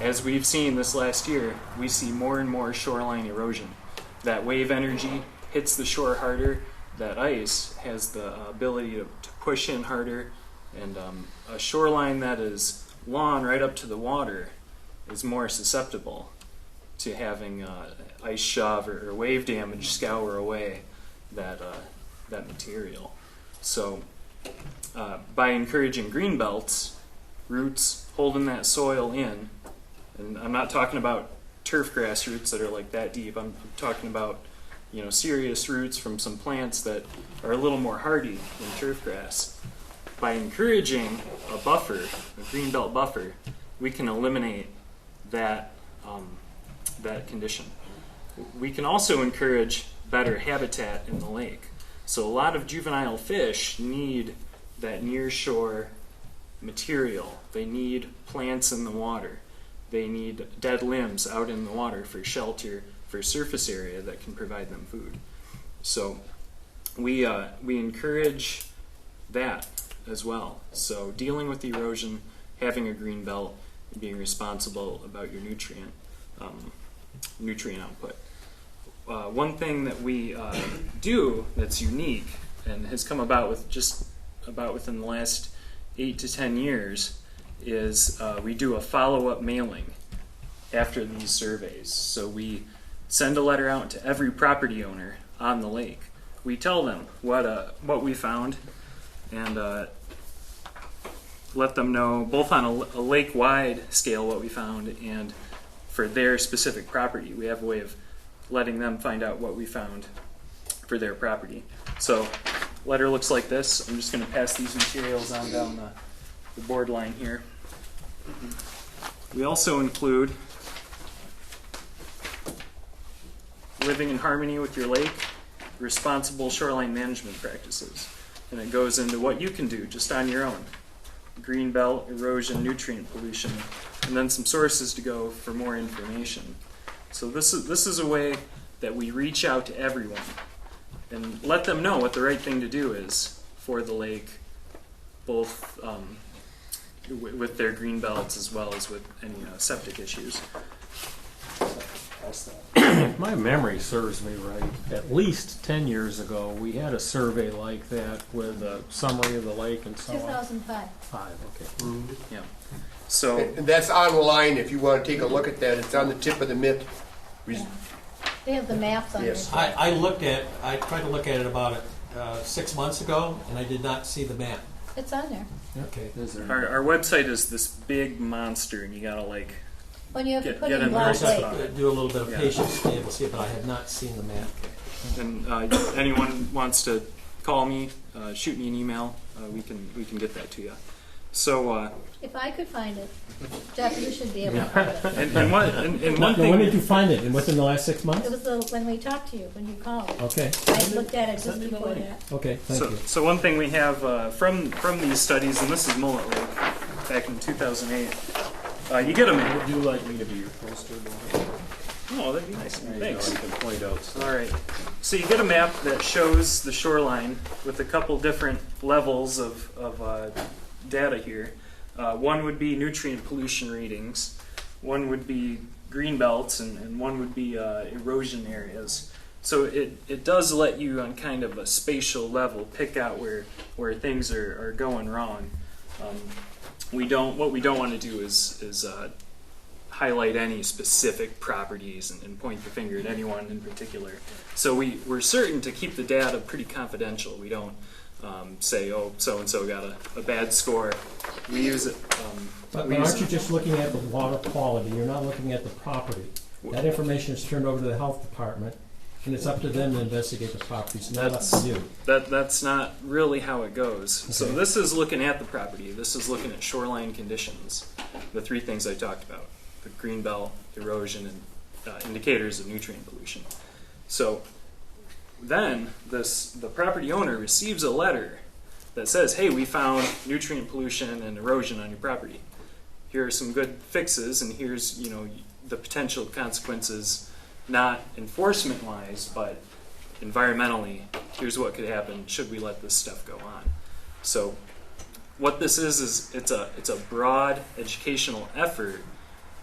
Speaker 14: as we've seen this last year, we see more and more shoreline erosion. That wave energy hits the shore harder. That ice has the ability to push in harder, and a shoreline that is lawn right up to the water is more susceptible to having ice shove or wave damage scour away that material. So by encouraging green belts roots holding that soil in. And I'm not talking about turf grass roots that are like that deep. I'm talking about, serious roots from some plants that are a little more hardy than turf grass. By encouraging a buffer, a green belt buffer, we can eliminate that condition. We can also encourage better habitat in the lake. So a lot of juvenile fish need that near shore material. They need plants in the water. They need dead limbs out in the water for shelter, for surface area that can provide them food. So we encourage that as well. So dealing with erosion, having a green belt, and being responsible about your nutrient output. One thing that we do that's unique and has come about within the last 8 to 10 years is we do a follow-up mailing after these surveys. So we send a letter out to every property owner on the lake. We tell them what we found and let them know both on a lake-wide scale what we found and for their specific property. We have a way of letting them find out what we found for their property. So letter looks like this. I'm just going to pass these materials on down the board line here. We also include living in harmony with your lake, responsible shoreline management practices. And it goes into what you can do just on your own. Green belt, erosion, nutrient pollution, and then some sources to go for more information. So this is a way that we reach out to everyone and let them know what the right thing to do is for the lake, both with their green belts as well as with any septic issues.
Speaker 15: If my memory serves me right, at least 10 years ago, we had a survey like that with a summary of the lake and so on.
Speaker 7: 2005.
Speaker 15: Okay.
Speaker 14: Yeah. So
Speaker 1: And that's online if you want to take a look at that. It's on the tip of the Mitt.
Speaker 7: Yeah. They have the maps on
Speaker 1: Yes.
Speaker 7: there.
Speaker 3: I tried to look at it about 6 months ago, and I did not see the map.
Speaker 7: It's on there.
Speaker 3: Okay.
Speaker 14: our website is this big monster, and you gotta
Speaker 7: When you have to
Speaker 14: Get
Speaker 7: put
Speaker 14: in
Speaker 7: in
Speaker 14: there.
Speaker 7: Black
Speaker 14: Just
Speaker 7: Lake.
Speaker 3: Do a little bit of
Speaker 14: Yeah.
Speaker 3: patience to be able to see it, but I have not seen the map.
Speaker 14: and anyone wants to call me, shoot me an email. We can get that to you. So
Speaker 7: If I could find it, Jeff, you should be able to find it.
Speaker 14: and one
Speaker 3: When did
Speaker 14: thing.
Speaker 3: you find it? Within the last 6 months?
Speaker 7: It was when we talked to you, when you called.
Speaker 3: Okay.
Speaker 7: I looked at it just before that.
Speaker 3: Okay, thank you.
Speaker 14: So one thing we have from these studies, and this is Mullet Lake back in 2008. You get them.
Speaker 15: Would you like me to be your poster boy?
Speaker 14: Oh, that'd be nice. Thanks.
Speaker 15: I can point out stuff.
Speaker 14: All right. So you get a map that shows the shoreline with a couple different levels of data here. One would be nutrient pollution readings. One would be green belts, and one would be erosion areas. So it does let you on kind of a spatial level pick out where things are going wrong. What we don't want to do is highlight any specific properties and point the finger at anyone in particular. So we're certain to keep the data pretty confidential. We don't say, oh, so-and-so got a bad score. We use it.
Speaker 3: But aren't you just looking at the water quality? You're not looking at the property. That information is turned over to the health department, and it's up to them to investigate the properties, not up to you.
Speaker 14: That's not really how it goes. So
Speaker 3: Okay.
Speaker 14: this is looking at the property. This is looking at shoreline conditions. The three things I talked about: the green belt, erosion, and indicators of nutrient pollution. So then the property owner receives a letter that says, hey, we found nutrient pollution and erosion on your property. Here are some good fixes, and here's the potential consequences, not enforcement wise, but environmentally. Here's what could happen should we let this stuff go on. So what this is it's a broad educational effort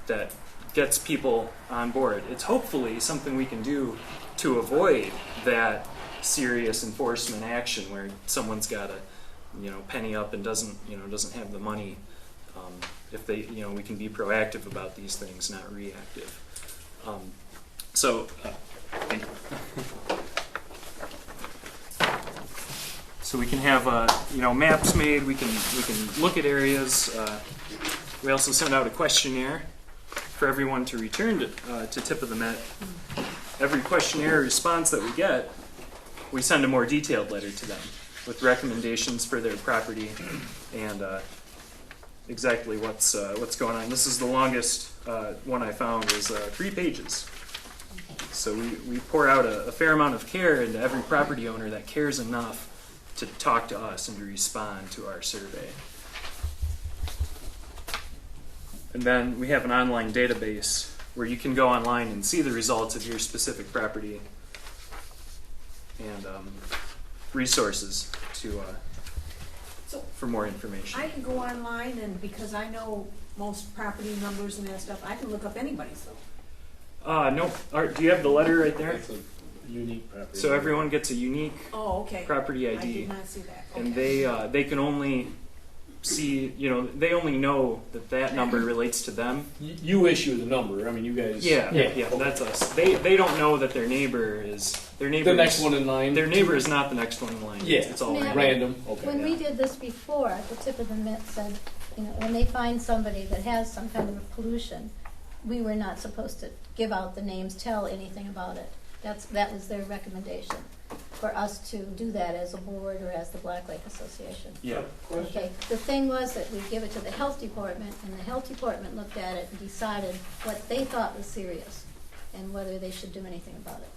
Speaker 14: that gets people on board. It's hopefully something we can do to avoid that serious enforcement action where someone's got to penny up and doesn't have the money. If they we can be proactive about these things, not reactive. Thank you. so we can have maps made. We can look at areas. We also send out a questionnaire for everyone to return to Tip of the Mitt. Every questionnaire response that we get, we send a more detailed letter to them with recommendations for their property and exactly what's going on. This is the longest one I found is 3 pages. So we pour out a fair amount of care into every property owner that cares enough to talk to us and to respond to our survey. And then we have an online database where you can go online and see the results of your specific property and resources for more information.
Speaker 6: I can go online, and because I know most property numbers and that stuff, I can look up anybody's though.
Speaker 14: No. Art, do you have the letter right there?
Speaker 5: It's a unique property.
Speaker 14: So everyone gets a unique
Speaker 6: Okay.
Speaker 14: property ID.
Speaker 6: I did not see that. Okay.
Speaker 14: And they can only see, they only know that number relates to them.
Speaker 5: You issue the number. I mean, you guys.
Speaker 14: Yeah,
Speaker 5: Okay.
Speaker 14: that's us. They don't know that their neighbor is
Speaker 5: The next one in line.
Speaker 14: Their neighbor is not the next one in line.
Speaker 5: Yeah,
Speaker 14: it's all
Speaker 7: Matt,
Speaker 5: random. Okay.
Speaker 7: When we did this before, the Tip of the Mitt said, when they find somebody that has some kind of pollution, we were not supposed to give out the names, tell anything about it. That was their recommendation, for us to do that as a board or as the Black Lake Association.
Speaker 14: Yeah.
Speaker 7: Okay, the thing was that we give it to the health department, and the health department looked at it and decided what they thought was serious, and whether they should do anything about it.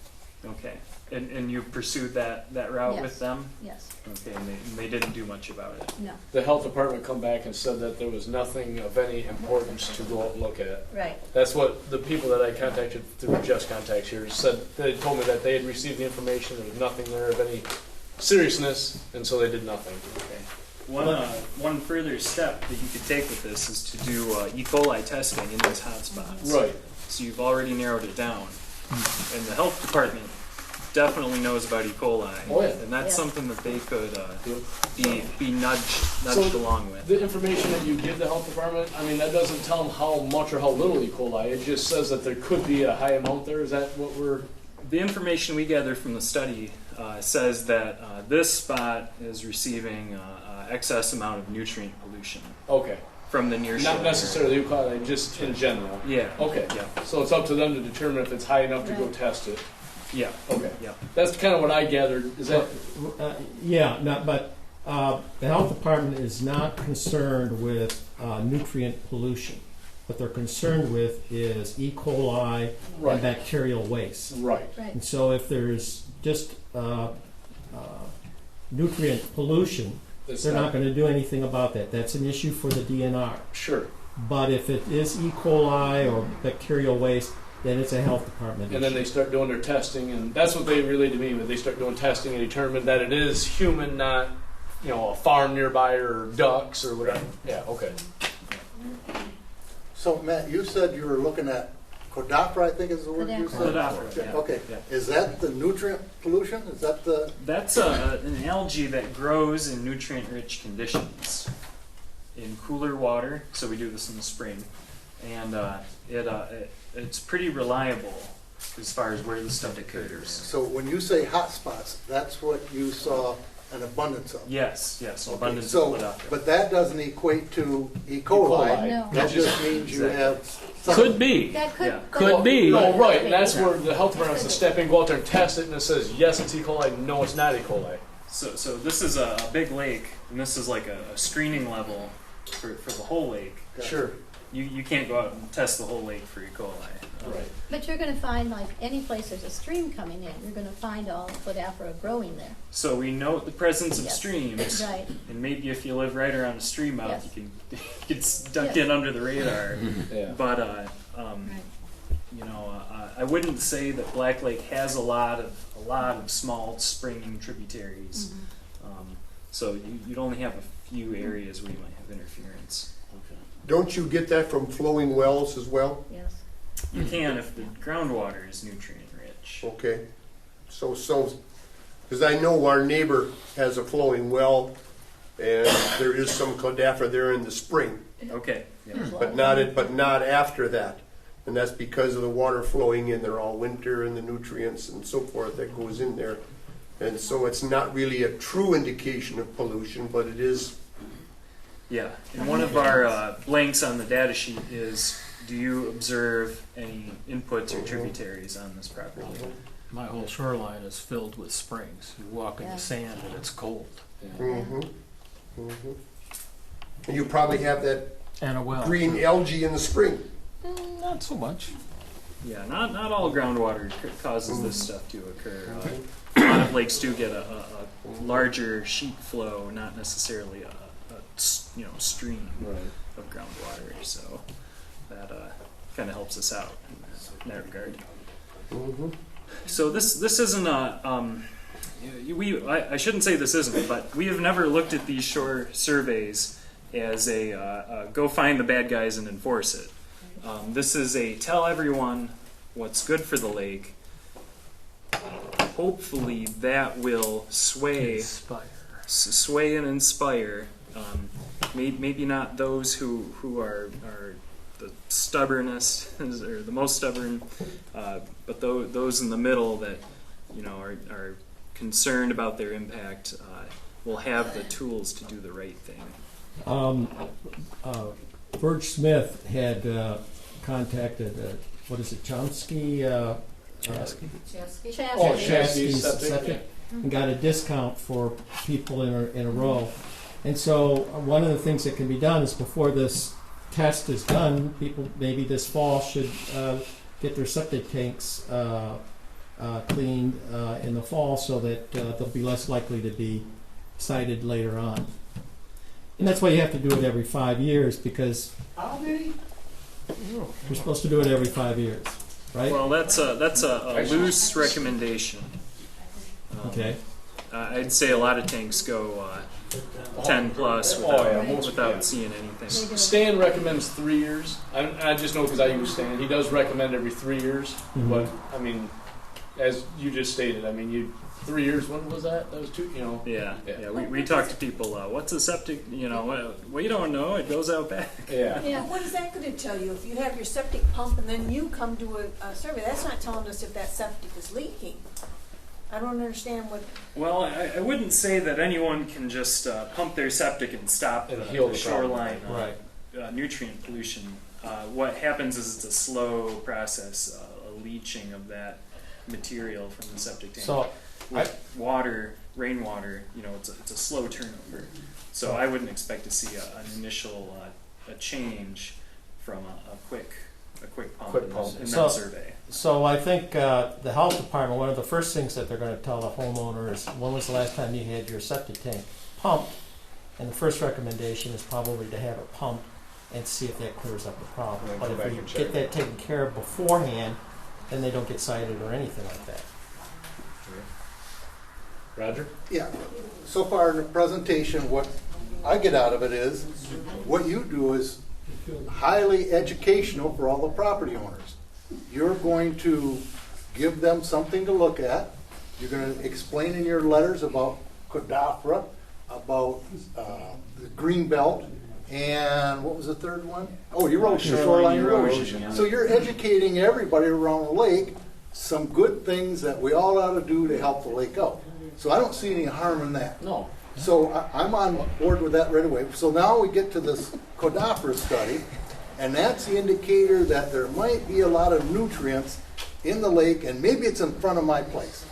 Speaker 14: Okay. And you pursued that route
Speaker 7: Yes.
Speaker 14: with them?
Speaker 7: Yes.
Speaker 14: Okay, and they didn't do much about it.
Speaker 7: No.
Speaker 5: The health department come back and said that there was nothing of any importance to go out and look at.
Speaker 7: Right.
Speaker 5: That's what the people that I contacted through Just Contacts here said. They told me that they had received the information. There was nothing there of any seriousness, and so they did nothing.
Speaker 14: Okay. One further step that you could take with this is to do E. coli testing in these hotspots.
Speaker 5: Right.
Speaker 14: So you've already narrowed it down. And the health department definitely knows about E. coli.
Speaker 5: Oh, yeah.
Speaker 14: And that's
Speaker 7: Yeah.
Speaker 14: something that they could be nudged along with.
Speaker 5: The information that you give the health department, I mean, that doesn't tell them how much or how little E. coli. It just says that there could be a high amount there. Is that what we're...
Speaker 14: The information we gather from the study says that this spot is receiving excess amount of nutrient pollution
Speaker 5: Okay.
Speaker 14: from the near shore.
Speaker 5: Not necessarily E. coli, just in general.
Speaker 14: Yeah.
Speaker 5: Okay.
Speaker 14: Yeah.
Speaker 5: So it's up to them to determine if it's high enough to go test it.
Speaker 14: Yeah.
Speaker 5: Okay.
Speaker 14: Yeah.
Speaker 5: That's kind of what I gathered. Is that...
Speaker 3: But the health department is not concerned with nutrient pollution. What they're concerned with is E. coli
Speaker 5: Right.
Speaker 3: and bacterial waste.
Speaker 5: Right.
Speaker 7: Right.
Speaker 3: And so if there's just nutrient pollution,
Speaker 5: It's
Speaker 3: they're not going to do anything about that. That's an issue for the DNR.
Speaker 5: Sure.
Speaker 3: But if it is E. coli or bacterial waste, then it's a health department
Speaker 5: And
Speaker 3: issue.
Speaker 5: then they start doing their testing, and that's what they relayed to me. But they start doing testing and determine that it is human, not a farm nearby or ducks or whatever. Yeah. Okay.
Speaker 4: So, Matt, you said you were looking at Codafra, I think is the word you said?
Speaker 14: Codafra, yeah.
Speaker 4: Okay.
Speaker 14: Yeah.
Speaker 4: Is that the nutrient pollution? Is that the...
Speaker 14: That's an algae that grows in nutrient-rich conditions in cooler water. So we do this in the spring, and it's pretty reliable as far as where the stuff occurs.
Speaker 4: So when you say hot spots, that's what you saw an abundance of?
Speaker 14: Yes,
Speaker 4: Okay,
Speaker 14: abundance
Speaker 4: so,
Speaker 14: of Codafra.
Speaker 4: but that doesn't equate to E. coli.
Speaker 7: No.
Speaker 4: That just means you have some...
Speaker 5: Could be.
Speaker 7: That could,
Speaker 14: Yeah.
Speaker 5: Could be. No, right. And that's where the health department has to step in, go out there and test it, and it says yes, it's E. coli. No, it's not E. coli.
Speaker 14: So this is a big lake, and this is like a screening level for the whole lake.
Speaker 5: Sure.
Speaker 14: You can't go out and test the whole lake for E. coli.
Speaker 5: Right.
Speaker 7: But you're going to find, like, any place there's a stream coming in, you're going to find all Codafra growing there.
Speaker 14: So we note the presence of
Speaker 7: Yes.
Speaker 14: streams,
Speaker 7: Right.
Speaker 14: and maybe if you live right around a stream mouth,
Speaker 7: Yes.
Speaker 14: you can duck
Speaker 7: Yes.
Speaker 14: in under the radar.
Speaker 5: Yeah.
Speaker 14: But
Speaker 7: Right.
Speaker 14: I wouldn't say that Black Lake has a lot of small spring tributaries. So you'd only have a few areas where you might have interference.
Speaker 1: Don't you get that from flowing wells as well?
Speaker 7: Yes.
Speaker 14: You can if the groundwater is nutrient rich.
Speaker 1: Okay. So, because I know our neighbor has a flowing well, and there is some Codafra there in the spring,
Speaker 14: Okay. Yeah.
Speaker 1: but not after that. And that's because of the water flowing in there all winter and the nutrients and so forth that goes in there. And so it's not really a true indication of pollution, but it is.
Speaker 14: Yeah, and one of our blanks on the data sheet is, do you observe any inputs or tributaries on this property?
Speaker 15: My whole shoreline is filled with springs. You walk in
Speaker 7: Yeah.
Speaker 15: the sand and it's cold.
Speaker 1: And you probably have that
Speaker 15: And a well.
Speaker 1: green algae in the spring.
Speaker 15: Not so much.
Speaker 14: Yeah, not all groundwater causes this stuff to occur. A lot of lakes do get a larger sheet flow, not necessarily a stream of groundwater. So that kind of helps us out in that regard. So this isn't a I shouldn't say this isn't, but we have never looked at these shore surveys as a go find the bad guys and enforce it. This is a tell everyone what's good for the lake. Hopefully that will sway and inspire. Maybe not those who are the stubbornest or the most stubborn, but those in the middle that are concerned about their impact will have the tools to do the right thing.
Speaker 3: Birch Smith had contacted, Chomsky? Chasky Septic, and got a discount for people in a row. And so one of the things that can be done is before this test is done, people maybe this fall should get their septic tanks cleaned in the fall so that they'll be less likely to be cited later on. And that's why you have to do it every 5 years, because
Speaker 4: How many?
Speaker 3: you're supposed to do it every 5 years, right?
Speaker 14: Well, that's a loose recommendation.
Speaker 3: Okay.
Speaker 14: I'd say a lot of tanks go 10 plus without seeing anything.
Speaker 5: Stan recommends 3 years. I just know because I use Stan. He does recommend every 3 years. But I mean, as you just stated, 3 years. When was that? That was 2.
Speaker 14: Yeah. We talk to people. What's a septic? We don't know. It goes out back.
Speaker 6: Yeah. What is that going to tell you? If you have your septic pump and then you come to a survey, that's not telling us if that septic is leaking. I don't understand what.
Speaker 14: Well, I wouldn't say that anyone can just pump their septic and stop the shoreline nutrient pollution. What happens is it's a slow process, a leaching of that material from the septic tank.
Speaker 3: So,
Speaker 14: with rainwater, it's a slow turnover. So I wouldn't expect to see an initial a change from a quick pump in that survey.
Speaker 3: So I think the health department, one of the first things that they're going to tell the homeowner is, when was the last time you had your septic tank pumped? And the first recommendation is probably to have it pumped and see if that clears up the problem. But if we get that taken care of beforehand, then they don't get cited or anything like that.
Speaker 5: Roger?
Speaker 4: Yeah. So far in the presentation, what I get out of it is, what you do is highly educational for all the property owners. You're going to give them something to look at. You're going to explain in your letters about Codafra, about the green belt, and what was the third one? Oh, erosion, shoreline erosion. So you're educating everybody around the lake some good things that we all ought to do to help the lake out. So I don't see any harm in that.
Speaker 5: No.
Speaker 4: So I'm on board with that right away. So now we get to this Codafra study, and that's the indicator that there might be a lot of nutrients in the lake, and maybe it's in front of my place.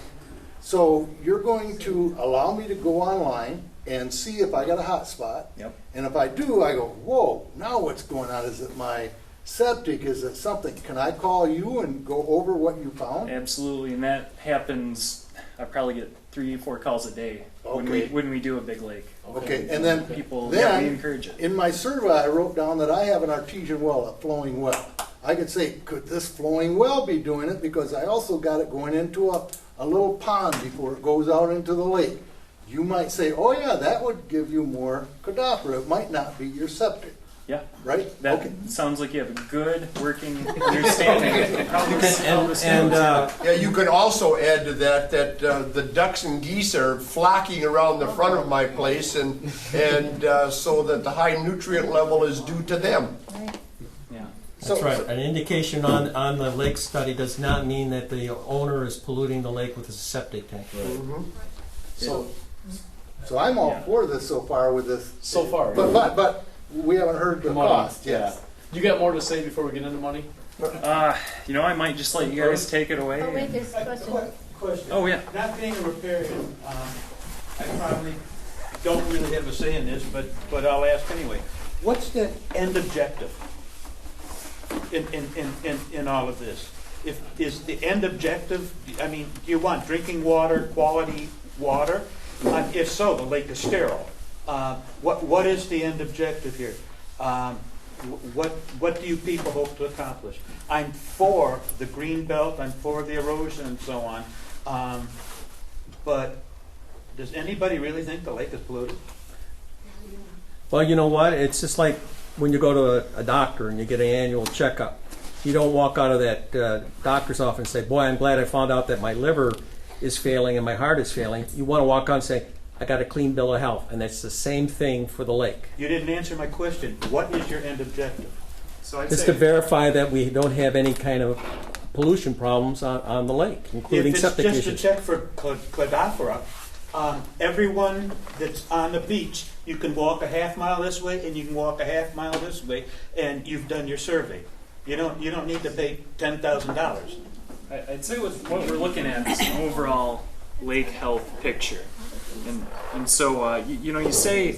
Speaker 4: So you're going to allow me to go online and see if I got a hot spot.
Speaker 14: Yep.
Speaker 4: And if I do, I go, whoa, now what's going on? Is it my septic? Is it something? Can I call you and go over what you found?
Speaker 14: Absolutely, and that happens. I probably get 3-4 calls a day when we do a big lake.
Speaker 4: Okay, and then
Speaker 14: people
Speaker 4: we
Speaker 14: encourage it.
Speaker 4: In my survey, I wrote down that I have an artesian well, a flowing well. I could say, could this flowing well be doing it? Because I also got it going into a little pond before it goes out into the lake. You might say, oh yeah, that would give you more Codafra. It might not be your septic.
Speaker 14: Yeah.
Speaker 4: Right?
Speaker 14: That sounds like you have a good working understanding of how this
Speaker 1: yeah, you could also add to that the ducks and geese are flocking around the front of my place, and so that the high nutrient level is due to them.
Speaker 14: Yeah.
Speaker 3: That's right. An indication on the lake study does not mean that the owner is polluting the lake with a septic tank.
Speaker 1: Mm-hmm.
Speaker 5: So
Speaker 4: So I'm all for this so far with this.
Speaker 5: so far,
Speaker 4: But we haven't heard the
Speaker 5: money,
Speaker 4: cost yet.
Speaker 5: yeah. You got more to say before we get into money?
Speaker 14: I might just let you guys take it away.
Speaker 7: Oh, wait, there's a question.
Speaker 8: Question.
Speaker 14: Oh, yeah.
Speaker 8: Not being a riparian, I probably don't really have a say in this, but I'll ask anyway. What's the end objective in all of this? Is the end objective, I mean, do you want drinking water, quality water? If so, the lake is sterile. What is the end objective here? What do you people hope to accomplish? I'm for the green belt, I'm for the erosion and so on, but does anybody really think the lake is polluted?
Speaker 3: Well, you know what? It's just like when you go to a doctor and you get an annual checkup. You don't walk out of that doctor's office and say, boy, I'm glad I found out that my liver is failing and my heart is failing. You want to walk out and say, I got a clean bill of health. And that's the same thing for the lake.
Speaker 8: You didn't answer my question. What is your end objective?
Speaker 14: So I'd
Speaker 3: It's
Speaker 14: say
Speaker 3: to verify that we don't have any kind of pollution problems on the lake, including septic
Speaker 8: If it's just
Speaker 3: issues.
Speaker 8: a check for Cladophora, everyone that's on the beach, you can walk a half mile this way and you can walk a half mile this way, and you've done your survey. You don't need to pay $10,000.
Speaker 14: I'd say what we're looking at is an overall lake health picture. And so, you say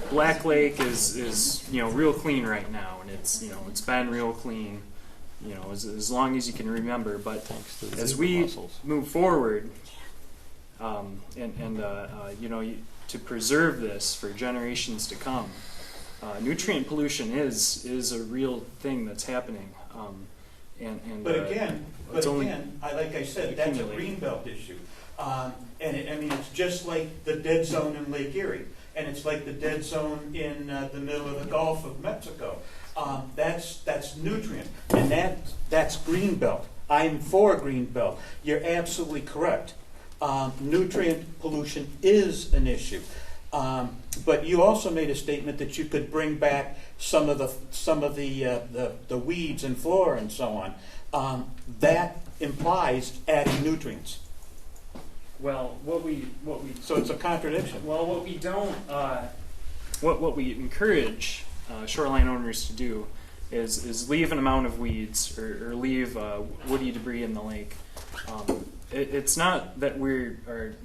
Speaker 14: Black Lake is real clean right now, and it's been real clean, as long as you can remember. But as we move forward, to preserve this for generations to come, nutrient pollution is a real thing that's happening.
Speaker 8: But again, like I said, that's a greenbelt issue. It's just like the dead zone in Lake Erie, and it's like the dead zone in the middle of the Gulf of Mexico. That's nutrient, and that's greenbelt. I'm for greenbelt. You're absolutely correct. Nutrient pollution is an issue, but you also made a statement that you could bring back some of the weeds and flora and so on. That implies adding nutrients.
Speaker 14: Well,
Speaker 8: so it's a contradiction.
Speaker 14: Well, what we don't, what we encourage shoreline owners to do is leave an amount of weeds or leave woody debris in the lake. It's not that we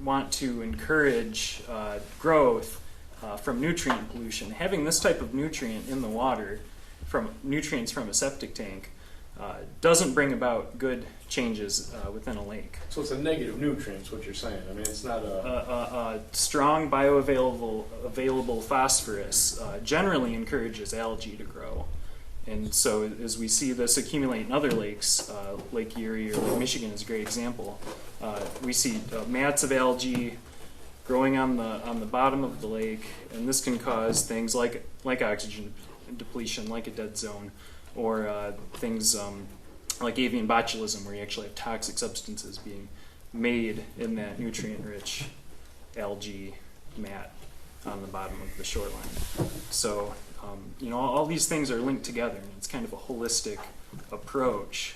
Speaker 14: want to encourage growth from nutrient pollution. Having this type of nutrient in the water, from nutrients from a septic tank, doesn't bring about good changes within a lake.
Speaker 5: So it's a negative nutrients, what you're saying. I mean, it's not
Speaker 14: a strong bioavailable phosphorus generally encourages algae to grow. And so as we see this accumulate in other lakes, Lake Erie or Lake Michigan is a great example, we see mats of algae growing on the bottom of the lake, and this can cause things like oxygen depletion, like a dead zone, or things like avian botulism, where you actually have toxic substances being made in that nutrient-rich algae mat on the bottom of the shoreline. So, all these things are linked together, and it's kind of a holistic approach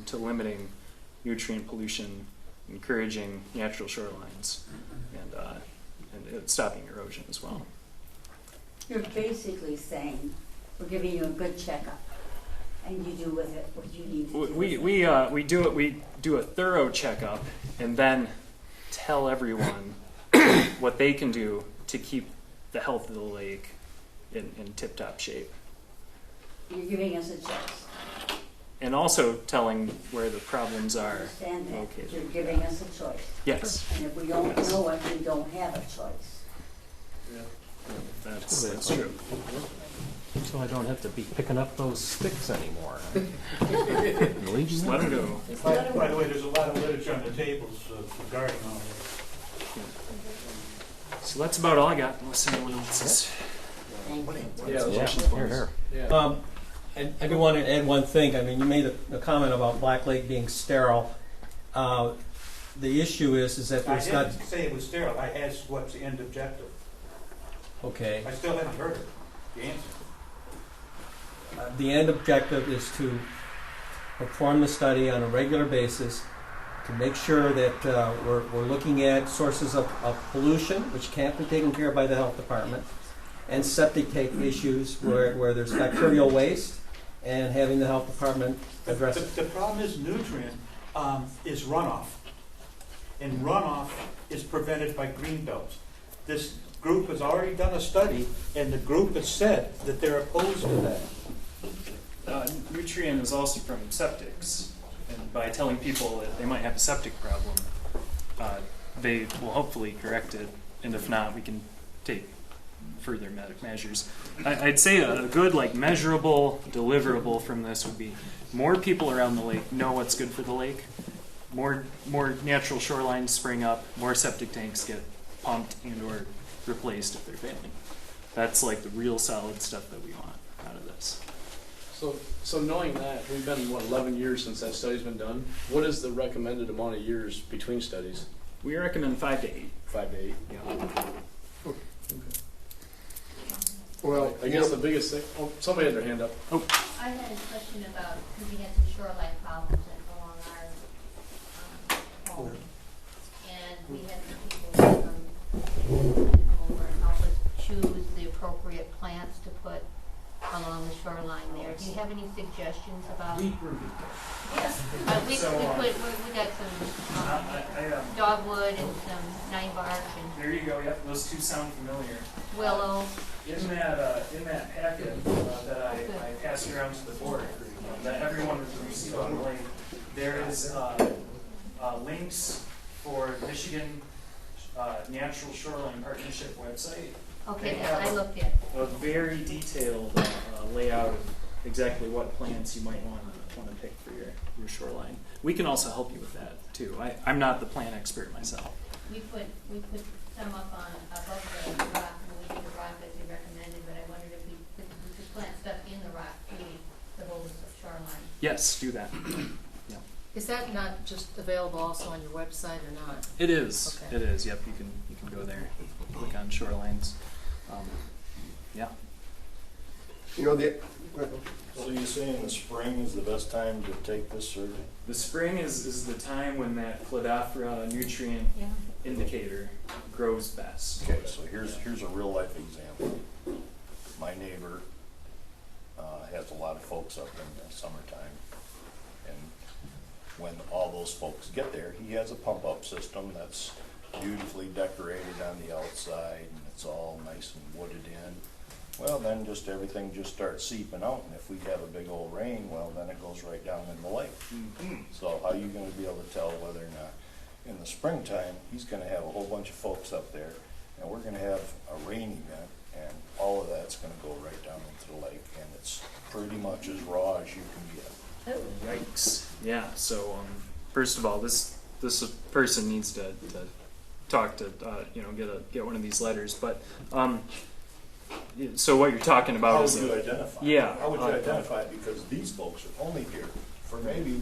Speaker 14: to limiting nutrient pollution, encouraging natural shorelines, and stopping erosion as well.
Speaker 12: You're basically saying we're giving you a good checkup, and you do with it what you need to do.
Speaker 14: We do a thorough checkup, and then tell everyone what they can do to keep the health of the lake in tip-top shape.
Speaker 12: You're giving us a choice.
Speaker 14: And also telling where the problems are
Speaker 12: Understand that.
Speaker 14: located.
Speaker 12: You're giving us a choice.
Speaker 14: Yes.
Speaker 12: And if we don't know it, we don't have a choice.
Speaker 5: Yeah.
Speaker 14: That's true.
Speaker 15: So I don't have to be picking up those sticks anymore.
Speaker 14: Just let them go.
Speaker 8: By the way, there's a lot of literature on the tables regarding all this.
Speaker 14: So that's about all I got. Unless anyone else is.
Speaker 3: I do want to add one thing. I mean, you made a comment about Black Lake being sterile. The issue is that there's not.
Speaker 8: I didn't say it was sterile. I asked what's the end objective.
Speaker 3: Okay.
Speaker 8: I still haven't heard it. The answer.
Speaker 3: The end objective is to perform the study on a regular basis to make sure that we're looking at sources of pollution, which can't be taken care of by the health department, and septic tank issues where there's bacterial waste, and having the health department address it.
Speaker 8: The problem is nutrient is runoff. And runoff is prevented by green belts. This group has already done a study, and the group has said that they're opposed to that.
Speaker 14: Nutrient is also from septics, and by telling people that they might have a septic problem, they will hopefully correct it, and if not, we can take further measures. I'd say a good, like, measurable deliverable from this would be more people around the lake know what's good for the lake, more natural shorelines spring up, more septic tanks get pumped and or replaced if they're failing. That's like the real solid stuff that we want out of this.
Speaker 5: So knowing that, we've been, 11 years since that study's been done. What is the recommended amount of years between studies?
Speaker 14: We recommend 5 to 8.
Speaker 5: 5 to 8?
Speaker 14: Yeah.
Speaker 1: Well,
Speaker 5: I guess the biggest thing, somebody had their hand up.
Speaker 14: Oh.
Speaker 16: I had a question about, because we had some shoreline problems along our home. And we had some people come over and help us choose the appropriate plants to put along the shoreline there. Do you have any suggestions about? Yes. We got some dogwood and some 9-bark and.
Speaker 14: There you go. Yep, those two sound familiar.
Speaker 16: Willow.
Speaker 14: In that packet that I passed around to the board, that everyone has received on the link, there is links for Michigan Natural Shoreline Partnership website.
Speaker 16: Okay, I looked at
Speaker 14: a very detailed layout of exactly what plants you might want to pick for your shoreline. We can also help you with that too. I'm not the plant expert myself.
Speaker 16: We put some up on above the rock, and we did the rock as you recommended, but I wondered if we could plant stuff in the rock too to hold the shoreline.
Speaker 14: Yes, do that. Yeah.
Speaker 6: Is that not just available also on your website or not?
Speaker 14: It is.
Speaker 6: Okay.
Speaker 14: It is. Yep. You can go there, click on shorelines. Yeah.
Speaker 1: You know,
Speaker 10: so you're saying the spring is the best time to take this survey?
Speaker 14: The spring is the time when that Cladophora nutrient indicator grows best.
Speaker 10: Okay, so here's a real life example. My neighbor has a lot of folks up in the summertime, and when all those folks get there, he has a pump up system that's beautifully decorated on the outside, and it's all nice and wooded in. Well, then everything just starts seeping out, and if we have a big old rain, well, then it goes right down in the lake. Mm-hmm. So how are you going to be able to tell whether or not in the springtime he's going to have a whole bunch of folks up there, and we're going to have a rain event, and all of that's going to go right down into the lake, and it's pretty much as raw as you can get.
Speaker 14: Oh. Yikes! Yeah. So first of all, this person needs to talk to get one of these letters, but. So what you're talking about
Speaker 10: how
Speaker 14: is
Speaker 10: would you identify?
Speaker 14: Yeah.
Speaker 10: How would you identify it? Because these folks are only here for maybe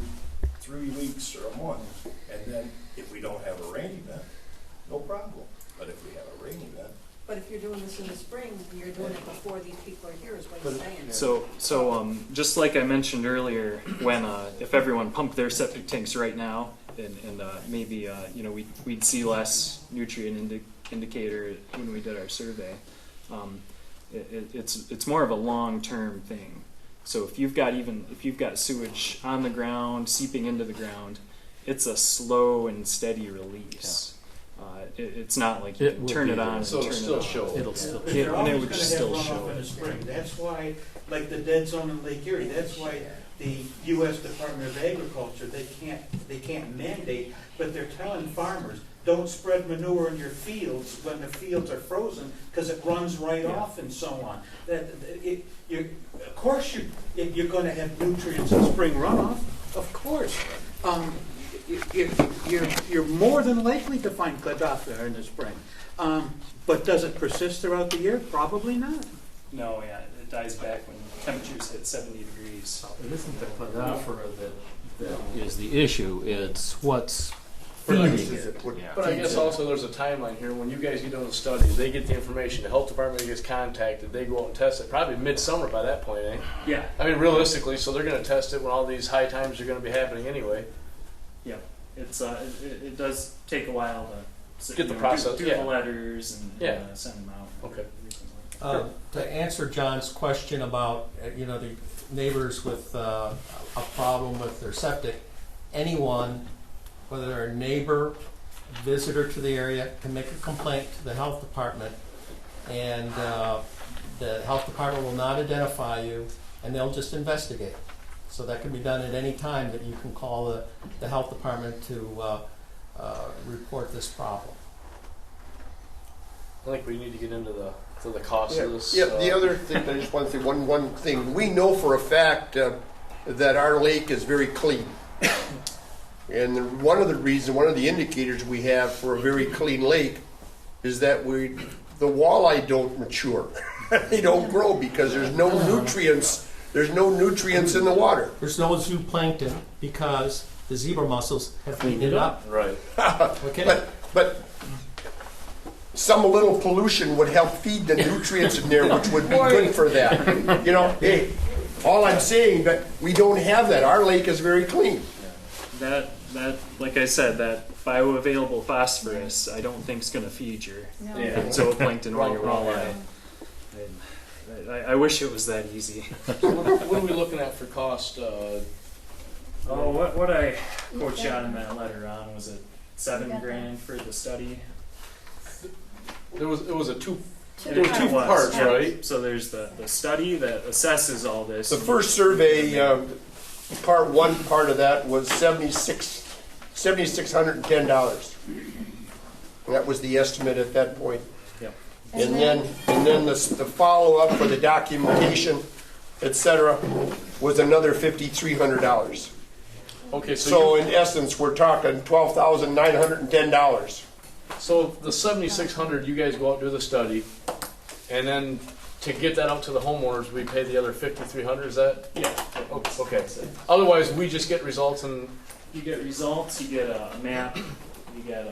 Speaker 10: 3 weeks or a month, and then if we don't have a rain event, no problem. But if we have a rain event.
Speaker 6: But if you're doing this in the spring, you're doing it before these people are here, is what you're saying.
Speaker 14: So just like I mentioned earlier, when if everyone pumped their septic tanks right now, and maybe we'd see less nutrient indicator when we did our survey. It's more of a long-term thing. So if you've got sewage on the ground, seeping into the ground, it's a slow and steady release. Yeah. It's not like you turn it on.
Speaker 5: So it'll still show.
Speaker 14: It'll still.
Speaker 8: And
Speaker 14: it would still show.
Speaker 8: In the spring. That's why, like the dead zone in Lake Erie. That's why the U.S. Department of Agriculture they can't mandate, but they're telling farmers, don't spread manure in your fields when the fields are frozen because it runs right off and so on. Of course you're going to have nutrients in spring runoff. Of course. You're more than likely to find Cladophora in the spring. But does it persist throughout the year? Probably not.
Speaker 14: No, yeah, it dies back when temperatures hit 70 degrees.
Speaker 15: It isn't the Cladophora that is the issue. It's what's feeding it.
Speaker 5: But I guess also there's a timeline here. When you guys get on the study, they get the information. The health department gets contacted. They go out and test it. Probably midsummer by that point, eh?
Speaker 14: Yeah.
Speaker 5: I mean, realistically, so they're going to test it when all these high times are going to be happening anyway.
Speaker 14: Yeah. it does take a while to
Speaker 5: Get the process,
Speaker 14: do
Speaker 5: yeah.
Speaker 14: the letters and
Speaker 5: Yeah.
Speaker 14: send them out.
Speaker 5: Okay.
Speaker 3: To answer John's question about, the neighbors with a problem with their septic, anyone, whether they're a neighbor, visitor to the area, can make a complaint to the health department, and the health department will not identify you, and they'll just investigate. So that can be done at any time that you can call the health department to report this problem.
Speaker 5: I think we need to get into the cost of this.
Speaker 1: Yeah, the other thing, I just want to say one thing. We know for a fact that our lake is very clean. And one of the indicators we have for a very clean lake is that the walleye don't mature. They don't grow because there's no nutrients. There's no nutrients in the water.
Speaker 3: There's no zooplankton because the zebra mussels have eaten it up.
Speaker 5: Right.
Speaker 3: Okay.
Speaker 1: But some little pollution would help feed the nutrients in there, which would be good for that. Hey, all I'm saying, that we don't have that. Our lake is very clean.
Speaker 14: That like I said, that bioavailable phosphorus, I don't think is going to feed your zooplankton or your walleye. I wish it was that easy.
Speaker 5: So what are we looking at for cost?
Speaker 14: What I quote John in that letter on, was it $7,000 for the study?
Speaker 5: It was two
Speaker 14: It was two
Speaker 5: parts, right?
Speaker 14: So there's the study that assesses all this.
Speaker 1: The first survey, part one part of that was $7,610. That was the estimate at that point.
Speaker 14: Yep.
Speaker 1: And then the follow-up for the documentation, etc., was another $5,300.
Speaker 5: Okay,
Speaker 1: So in essence, we're talking $12,910.
Speaker 5: So the 7,600, you guys go out and do the study, and then to get that out to the homeowners, we pay the other 5,300. Is that?
Speaker 14: Yeah.
Speaker 5: Okay. Otherwise, we just get results and
Speaker 14: you get results. You get a map. You get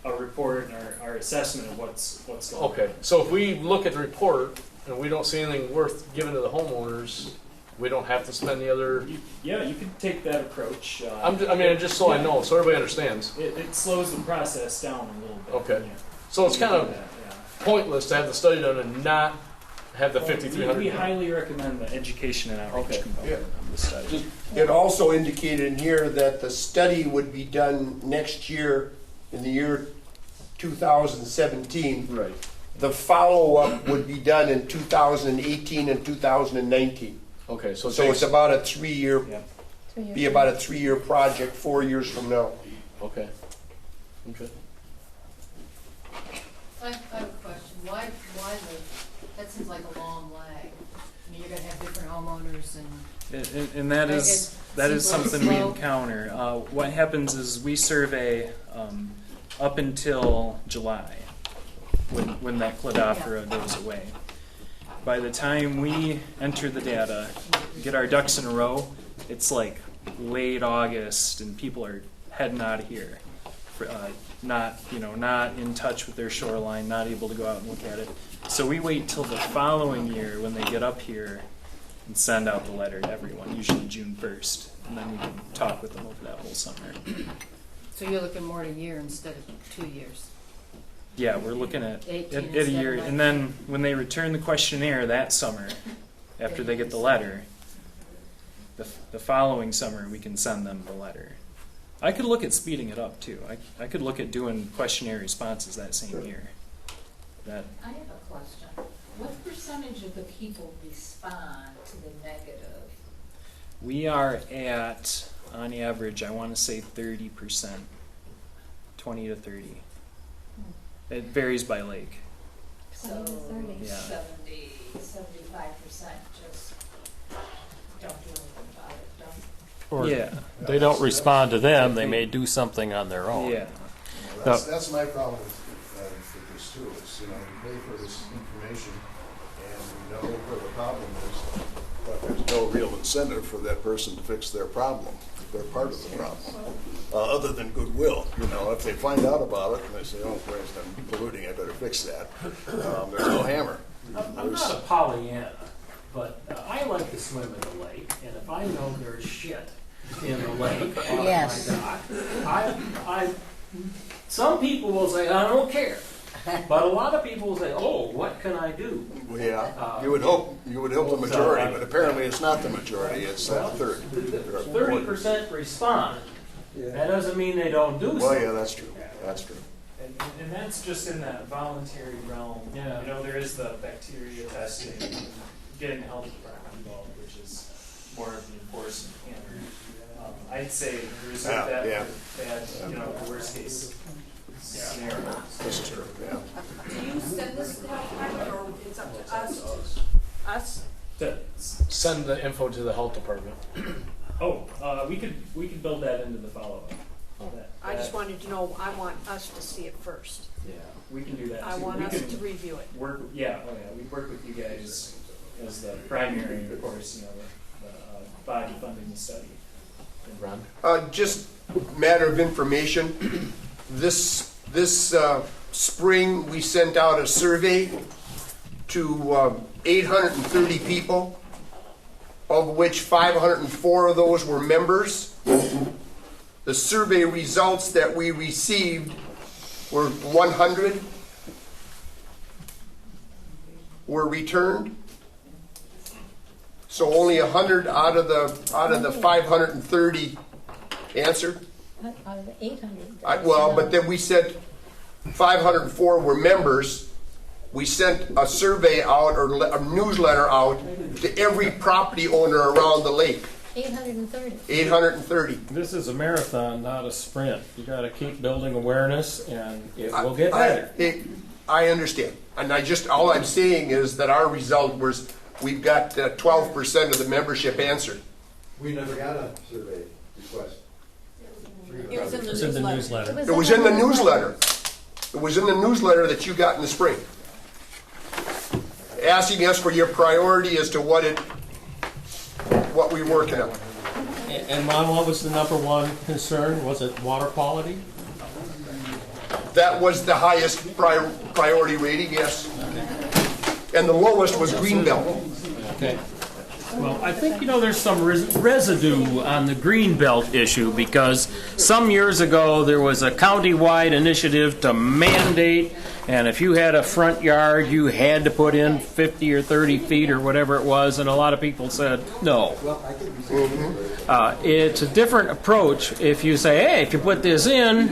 Speaker 14: a report and our assessment of what's going on.
Speaker 5: Okay. So if we look at the report and we don't see anything worth giving to the homeowners, we don't have to spend the other.
Speaker 14: You could take that approach.
Speaker 5: Just so I know, so everybody understands.
Speaker 14: It slows the process down a little bit.
Speaker 5: Okay. So it's kind of pointless to have the study done and not have the 5,300.
Speaker 14: We highly recommend the education and outreach component of the study.
Speaker 1: It also indicated in here that the study would be done next year, in the year 2017.
Speaker 5: Right.
Speaker 1: The follow-up would be done in 2018 and 2019.
Speaker 5: Okay, so
Speaker 1: it's about a 3-year, be about a 3-year project, 4 years from now.
Speaker 5: Okay.
Speaker 16: I have a question. Why that seems like a long lag. I mean, you're going to have different homeowners
Speaker 14: And that is something we encounter. What happens is we survey up until July, when that cladophora goes away. By the time we enter the data, get our ducks in a row, it's like late August, and people are heading out of here, not in touch with their shoreline, not able to go out and look at it. So we wait till the following year when they get up here and send out the letter to everyone, usually June 1st, and then we can talk with them over that whole summer.
Speaker 16: So you're looking more at a year instead of 2 years.
Speaker 14: Yeah, we're looking at a
Speaker 16: 18
Speaker 14: year,
Speaker 16: instead of
Speaker 14: and then when they return the questionnaire that summer, after they get the letter, the following summer we can send them the letter. I could look at speeding it up too. I could look at doing questionnaire responses that same year.
Speaker 2: I have a question. What percentage of the people respond to the negative?
Speaker 14: We are at, on average, I want to say 30%, 20 to 30. It varies by lake.
Speaker 2: So
Speaker 7: 30.
Speaker 14: Yeah.
Speaker 2: 75% just don't do anything about it.
Speaker 15: Or
Speaker 14: Yeah.
Speaker 15: they don't respond to them, they may do something on their own.
Speaker 14: Yeah.
Speaker 4: That's my problem with this too, is, you pay for this information and we know where the problem is, but there's no real incentive for that person to fix their problem. They're part of the problem, other than goodwill. If they find out about it and they say, "Oh, Christ, I'm polluting. I better fix that." There's no hammer.
Speaker 15: I'm not a Pollyanna, but I like to swim in the lake, and if I know there's shit in the lake.
Speaker 7: Yes.
Speaker 15: Some people will say, I don't care. But a lot of people will say, oh, what can I do?
Speaker 1: Well, yeah, you would hope the majority, but apparently it's not the majority, it's a third.
Speaker 15: 30% respond. That doesn't mean they don't do
Speaker 1: Well,
Speaker 15: something.
Speaker 1: yeah, that's true, that's true.
Speaker 14: And that's just in that voluntary realm.
Speaker 15: Yeah.
Speaker 14: You know, there is the bacteria testing, getting the health department involved, which is more of the enforcement. I'd say reserve that for bad, you know, the worst case scenario.
Speaker 1: This is true, yeah.
Speaker 6: Do you send this to the health department, or it's up to us? Us?
Speaker 5: Send the info to the health department.
Speaker 14: We could build that into the follow-up.
Speaker 6: I just wanted to know, I want us to see it first.
Speaker 14: Yeah, we can do that.
Speaker 6: I
Speaker 14: too.
Speaker 6: want
Speaker 14: We
Speaker 6: us
Speaker 14: can
Speaker 6: to review it.
Speaker 14: Work, yeah, we work with you guys as the primary, of course, you know, the body funding the study.
Speaker 5: Ron?
Speaker 1: Just matter of information, this spring, we sent out a survey to 830 people, of which 504 of those were members. The survey results that we received were 100 were returned. So only 100 out of the 530 answered.
Speaker 7: Out of the 800.
Speaker 1: But then we sent 504 were members. We sent a survey out or a newsletter out to every property owner around the lake.
Speaker 7: 830.
Speaker 1: 830.
Speaker 15: This is a marathon, not a sprint. You got to keep building awareness, and it will get better.
Speaker 1: I understand, and all I'm saying is that our result was we've got 12% of the membership answered.
Speaker 9: We never got a survey request.
Speaker 6: It was in the
Speaker 3: It's in the newsletter.
Speaker 1: It was in the newsletter. It was in the newsletter that you got in the spring, asking us for your priority as to what we're working on.
Speaker 3: And Ron, what was the number one concern? Was it water quality?
Speaker 1: That was the highest priority rating, yes. And the lowest was Greenbelt.
Speaker 3: Okay.
Speaker 15: Well, I think, there's some residue on the Greenbelt issue because some years ago there was a county-wide initiative to mandate, and if you had a front yard, you had to put in 50 or 30 feet or whatever it was, and a lot of people said no. It's a different approach if you say, hey, if you put this in,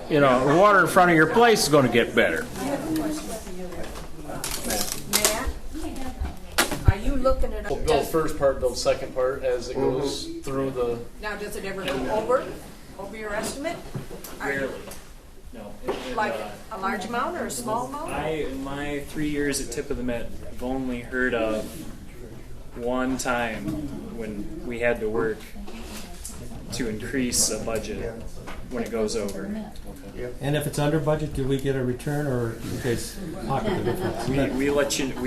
Speaker 15: the water in front of your place is going to get better.
Speaker 6: Looking at
Speaker 5: Build first part, build second part as it goes through the.
Speaker 6: Now, does it ever go over your estimate?
Speaker 14: Rarely. No.
Speaker 6: Like a large amount or a small amount?
Speaker 14: In my 3 years at Tip of the Mitt, I've only heard of one time when we had to work to increase a budget when it goes over.
Speaker 3: And if it's under budget, do we get a return, or you guys pocket the difference?
Speaker 14: We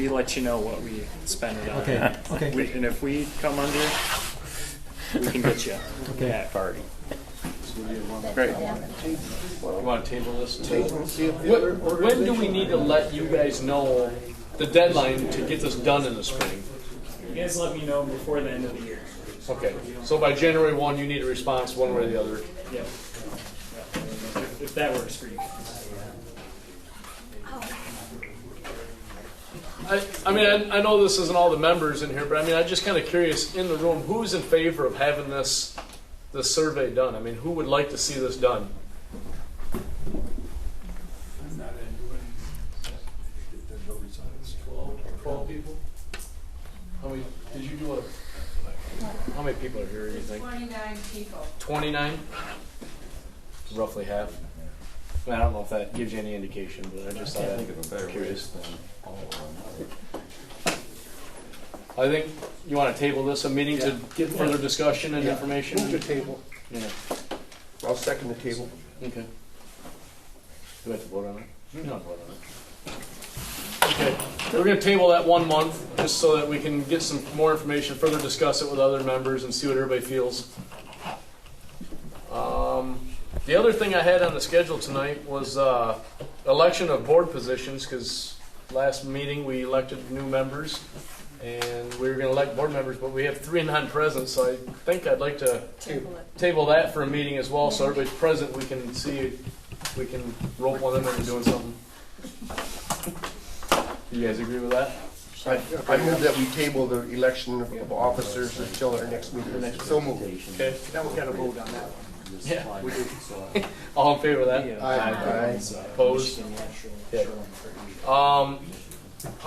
Speaker 14: let you know what we spend it on.
Speaker 3: Okay.
Speaker 14: And if we come under, we can get you
Speaker 3: Okay.
Speaker 14: party.
Speaker 5: Great. You want to table this? When do we need to let you guys know the deadline to get this done in the spring?
Speaker 14: You guys let me know before the end of the year.
Speaker 5: Okay. So by January 1, you need a response one way or the other.
Speaker 14: Yep. If that works for you.
Speaker 5: I know this isn't all the members in here, but I'm just kind of curious in the room, who's in favor of having this survey done? Who would like to see this done?
Speaker 9: I'm not into it.
Speaker 5: 12 people? How many? Did you do how many people are here, do you think?
Speaker 6: 29 people.
Speaker 5: 29? Roughly half. I don't know if that gives you any indication, but I just thought I'd be curious. I think you want to table this, a meeting to get further discussion and information.
Speaker 1: Move the table.
Speaker 5: Yeah.
Speaker 1: I'll second the table.
Speaker 5: Okay. Do we have to vote on it? You don't vote on it. Okay. We're going to table that 1 month just so that we can get some more information, further discuss it with other members and see what everybody feels. The other thing I had on the schedule tonight was election of board positions, because last meeting we elected new members, and we were going to elect board members, but we have 3 non-present, so I think I'd like to
Speaker 6: Table it.
Speaker 5: table that for a meeting as well, so everybody's present, we can see, we can rope one of them into doing something. You guys agree with that?
Speaker 1: I move that we table the election of officers until our next meeting.
Speaker 4: So moved.
Speaker 5: Okay.
Speaker 13: Now we gotta vote on that one.
Speaker 5: Yeah. All in favor of that?
Speaker 1: Aye.
Speaker 5: Opposed? Okay.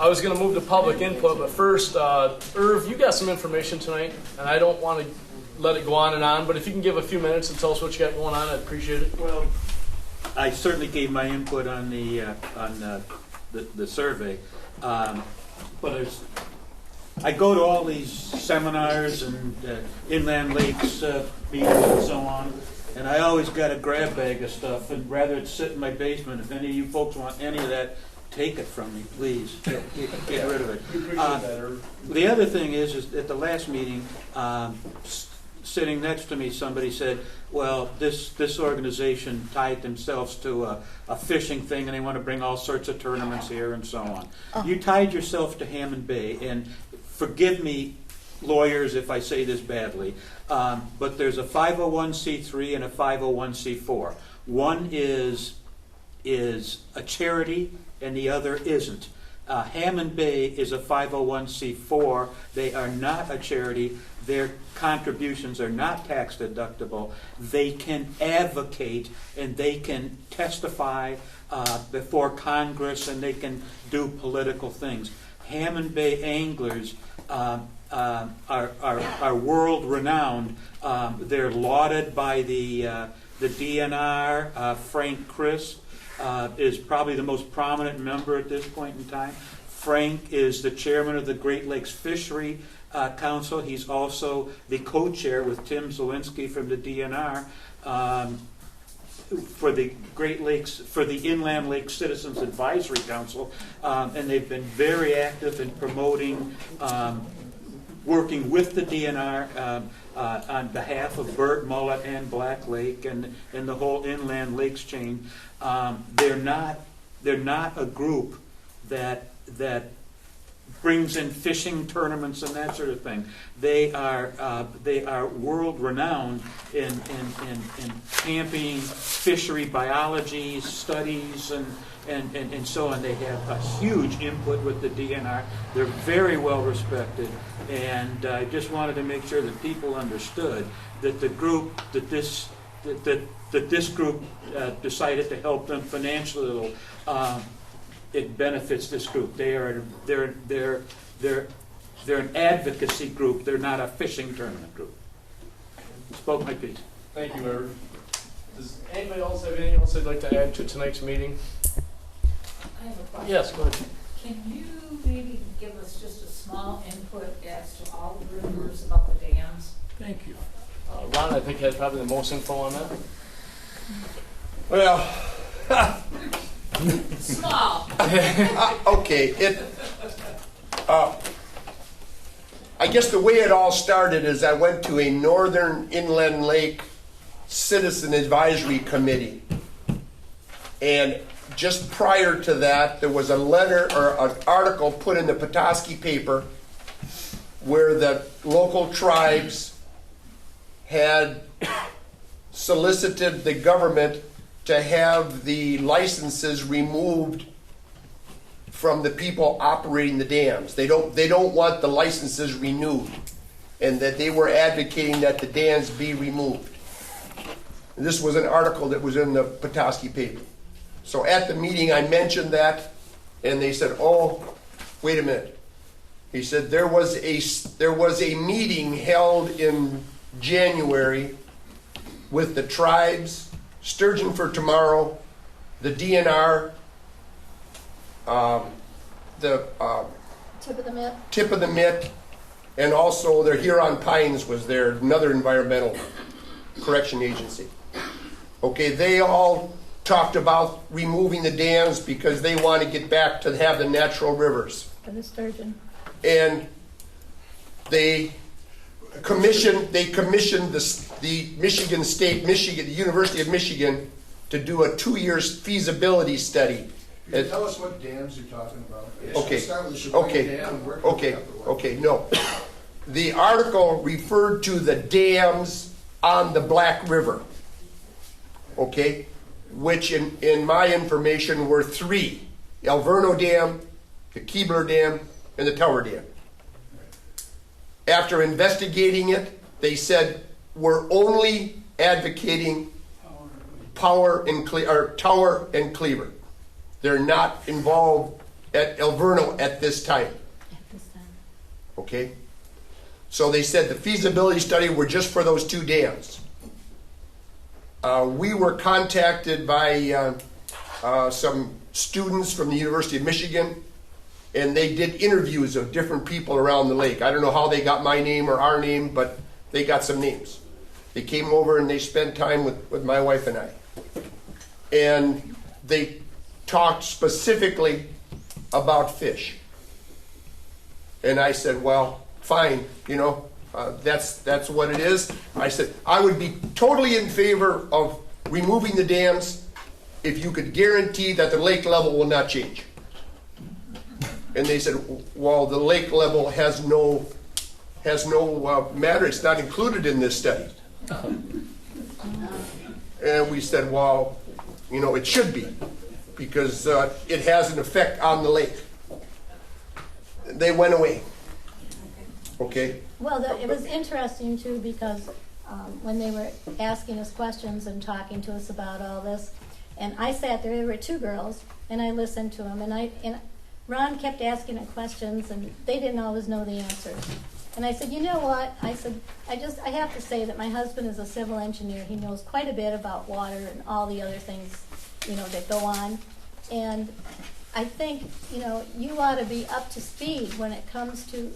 Speaker 5: I was going to move to public input, but first, Irv, you got some information tonight, and I don't want to let it go on and on, but if you can give a few minutes and tell us what you got going on, I'd appreciate it.
Speaker 8: Well, I certainly gave my input on the survey, but I go to all these seminars and inland lakes meetings and so on, and I always got a grab bag of stuff, and rather it sit in my basement. If any of you folks want any of that, take it from me, please. Get rid of it. The other thing is at the last meeting, sitting next to me, somebody said, well, this organization tied themselves to a fishing thing, and they want to bring all sorts of tournaments here and so on.
Speaker 7: Oh.
Speaker 8: You tied yourself to Hammond Bay, and forgive me, lawyers, if I say this badly, but there's a 501c3 and a 501c4. One is a charity, and the other isn't. Hammond Bay is a 501c4. They are not a charity. Their contributions are not tax deductible. They can advocate and they can testify before Congress, and they can do political things. Hammond Bay anglers are world renowned. They're lauded by the DNR. Frank Chris is probably the most prominent member at this point in time. Frank is the chairman of the Great Lakes Fishery Council. He's also the co-chair with Tim Zielinski from the DNR for the Great Lakes, for the Inland Lake Citizens Advisory Council, and they've been very active in promoting, working with the DNR on behalf of Burt, Mullet, and Black Lake, and the whole Inland Lakes chain. They're not a group that brings in fishing tournaments and that sort of thing. They are world renowned in championing fishery biology studies and so on. They have a huge input with the DNR. They're very well respected, and I just wanted to make sure that people understood that the group that this group decided to help them financially. It benefits this group. They're an advocacy group. They're not a fishing tournament group. Spoke my piece.
Speaker 5: Thank you, Irv. Does anybody else have anything else they'd like to add to tonight's meeting?
Speaker 2: I have a question.
Speaker 5: Yes, go ahead.
Speaker 2: Can you maybe give us just a small input as to all the rumors about the dams?
Speaker 15: Thank you.
Speaker 5: Ron, I think, has probably the most info on that.
Speaker 1: Well,
Speaker 2: Small.
Speaker 1: okay. I guess the way it all started is I went to a Northern Inland Lake Citizen Advisory Committee, and just prior to that, there was a letter or an article put in the Petoskey paper where the local tribes had solicited the government to have the licenses removed from the people operating the dams. They don't want the licenses renewed, and that they were advocating that the dams be removed. And this was an article that was in the Petoskey paper. So at the meeting I mentioned that, and they said, "Oh, wait a minute." He said there was a meeting held in January with the tribes, Sturgeon for Tomorrow, the DNR, the
Speaker 7: Tip of the Mitt,
Speaker 1: and also their Huron Pines was there, another environmental correction agency. Okay, they all talked about removing the dams because they want to get back to have the natural rivers.
Speaker 7: for the sturgeon.
Speaker 1: And they commissioned the University of Michigan to do a 2-year feasibility study
Speaker 9: Can you tell us what dams you're talking about?
Speaker 1: Okay,
Speaker 9: Start with the Shoreline
Speaker 1: okay,
Speaker 9: Dam, work our way
Speaker 1: okay,
Speaker 9: up the way.
Speaker 1: okay, no. The article referred to the dams on the Black River, okay? Which in my information were 3. El Verno Dam, the Keebler Dam, and the Tower Dam. After investigating it, they said, we're only advocating Tower and Cleaver. They're not involved at El Verno at this time. Okay? So they said the feasibility study were just for those 2 dams. We were contacted by some students from the University of Michigan, and they did interviews of different people around the lake. I don't know how they got my name or our name, but they got some names. They came over and they spent time with my wife and I. And they talked specifically about fish. And I said, well, fine, you know, that's what it is. I said, I would be totally in favor of removing the dams if you could guarantee that the lake level will not change. And they said, well, the lake level has no matter. It's not included in this study. And we said, well, you know, it should be, because it has an effect on the lake. They went away. Okay?
Speaker 7: Well, it was interesting too, because when they were asking us questions and talking to us about all this, and I sat there were 2 girls, and I listened to them, and Ron kept asking them questions, and they didn't always know the answers. And I said, you know what? I said, I have to say that my husband is a civil engineer. He knows quite a bit about water and all the other things, you know, that go on. And I think, you know, you ought to be up to speed when it comes to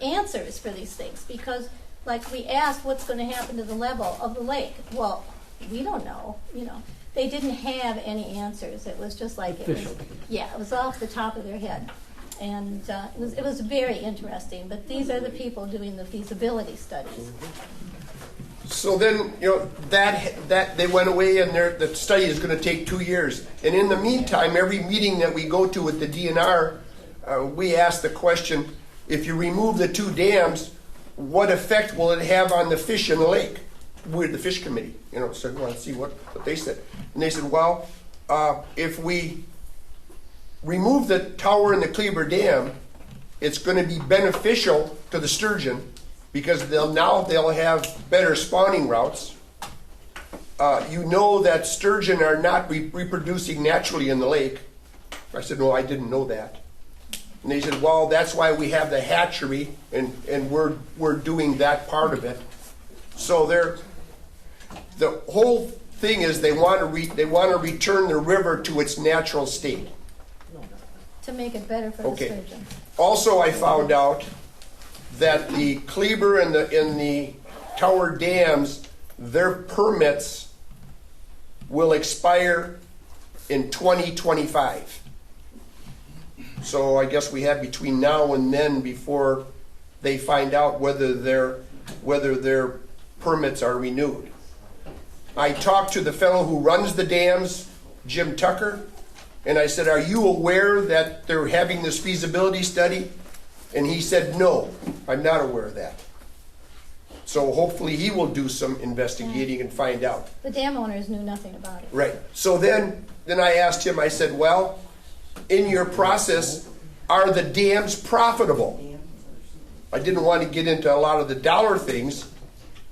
Speaker 7: answers for these things, because like we asked what's going to happen to the level of the lake. Well, we don't know, you know. They didn't have any answers. It was just like it was off the top of their head. And it was very interesting, but these are the people doing the feasibility studies.
Speaker 1: So then, you know, that they went away, and the study is going to take 2 years. And in the meantime, every meeting that we go to with the DNR, we ask the question, if you remove the 2 dams, what effect will it have on the fish in the lake? We're the fish committee, you know, so we want to see what they said. And they said, well, if we remove the Tower and the Cleaver Dam, it's going to be beneficial to the sturgeon, because they'll have better spawning routes. You know that sturgeon are not reproducing naturally in the lake. I said, no, I didn't know that. And they said, well, that's why we have the hatchery, and we're doing that part of it. So the whole thing is they want to return the river to its natural state.
Speaker 7: To make it better for the sturgeon.
Speaker 1: Also, I found out that the Cleaver and the Tower dams, their permits will expire in 2025. So I guess we have between now and then before they find out whether their permits are renewed. I talked to the fellow who runs the dams, Jim Tucker, and I said, are you aware that they're having this feasibility study? And he said, no, I'm not aware of that. So hopefully he will do some investigating and find out.
Speaker 7: The dam owners knew nothing about it.
Speaker 1: Right. So then I asked him, I said, well, in your process, are the dams profitable? I didn't want to get into a lot of the dollar things.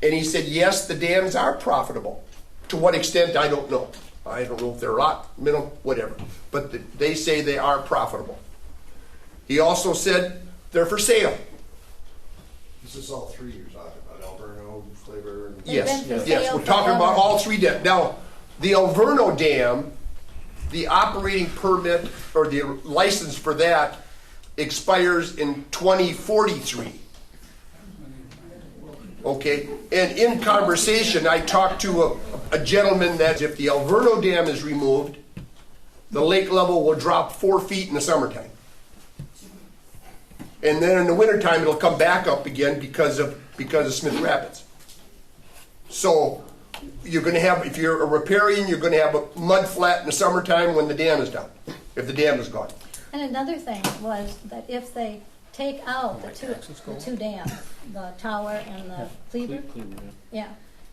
Speaker 1: And he said, yes, the dams are profitable. To what extent, I don't know. I don't know if they're a lot, minimum, whatever. But they say they are profitable. He also said they're for sale.
Speaker 9: This is all 3 you're talking about, Alverno, Flavor, and...
Speaker 1: Yes, we're talking about all 3 dams. Now, the Alverno Dam, the operating permit or the license for that expires in 2043. Okay, and in conversation, I talked to a gentleman that if the Alverno Dam is removed, the lake level will drop 4 feet in the summertime. And then in the wintertime, it'll come back up again because of Smith Rapids. So you're gonna have, if you're repairing, you're gonna have a mud flat in the summertime when the dam is down, if the dam is gone.
Speaker 7: And another thing was that if they take out the two dams, the tower and the Cleaver, yeah,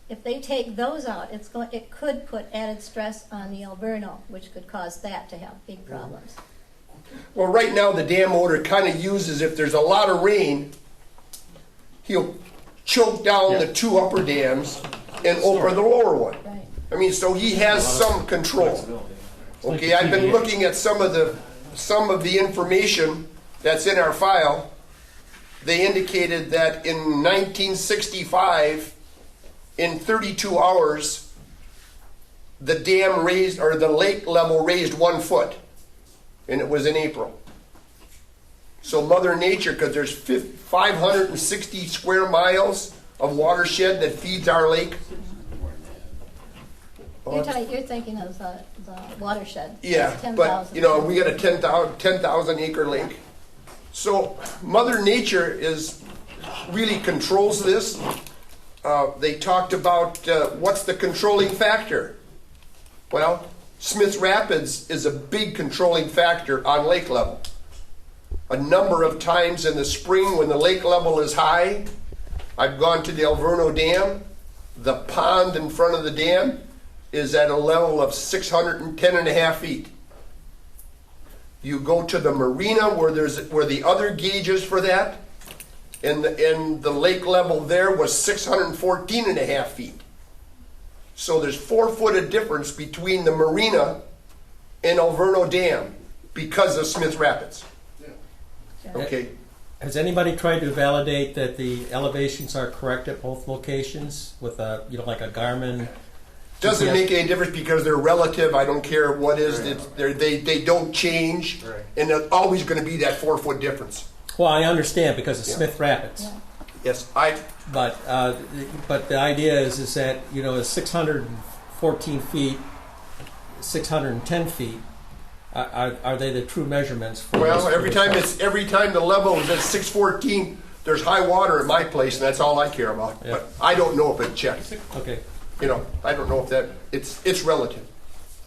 Speaker 7: if they take those out, it could put added stress on the Alverno, which could cause that to have big problems.
Speaker 1: Well, right now, the dam owner kind of uses, if there's a lot of rain, he'll choke down the two upper dams and open the lower one.
Speaker 7: Right.
Speaker 1: I mean, so he has some control. Okay, I've been looking at some of the information that's in our file. They indicated that in 1965, in 32 hours, the dam raised, or the lake level raised 1 foot, and it was in April. So Mother Nature, because there's 560 square miles of watershed that feeds our lake.
Speaker 7: You're thinking of the watershed.
Speaker 1: Yeah,
Speaker 7: That's 10,000.
Speaker 1: but you know, we got a 10,000 acre lake. So Mother Nature really controls this. They talked about what's the controlling factor. Well, Smith Rapids is a big controlling factor on lake level. A number of times in the spring when the lake level is high, I've gone to the Alverno Dam. The pond in front of the dam is at a level of 610.5 feet. You go to the marina where the other gauges for that, and the lake level there was 614.5 feet. So there's 4 foot of difference between the marina and Alverno Dam because of Smith Rapids. Okay.
Speaker 3: Has anybody tried to validate that the elevations are correct at both locations with a, like a Garmin?
Speaker 1: Doesn't make any difference because they're relative. I don't care what is. They don't change, and there's always going to be that 4 foot difference.
Speaker 3: Well, I understand because of Smith Rapids.
Speaker 7: Yeah.
Speaker 1: Yes,
Speaker 3: But the idea is that it's 614 feet, 610 feet. Are they the true measurements? For
Speaker 1: well, every time the level is at 614, there's high water at my place, and that's all I care about.
Speaker 3: Yeah.
Speaker 1: But I don't know if it checked.
Speaker 3: Okay.
Speaker 1: I don't know if that it's relative.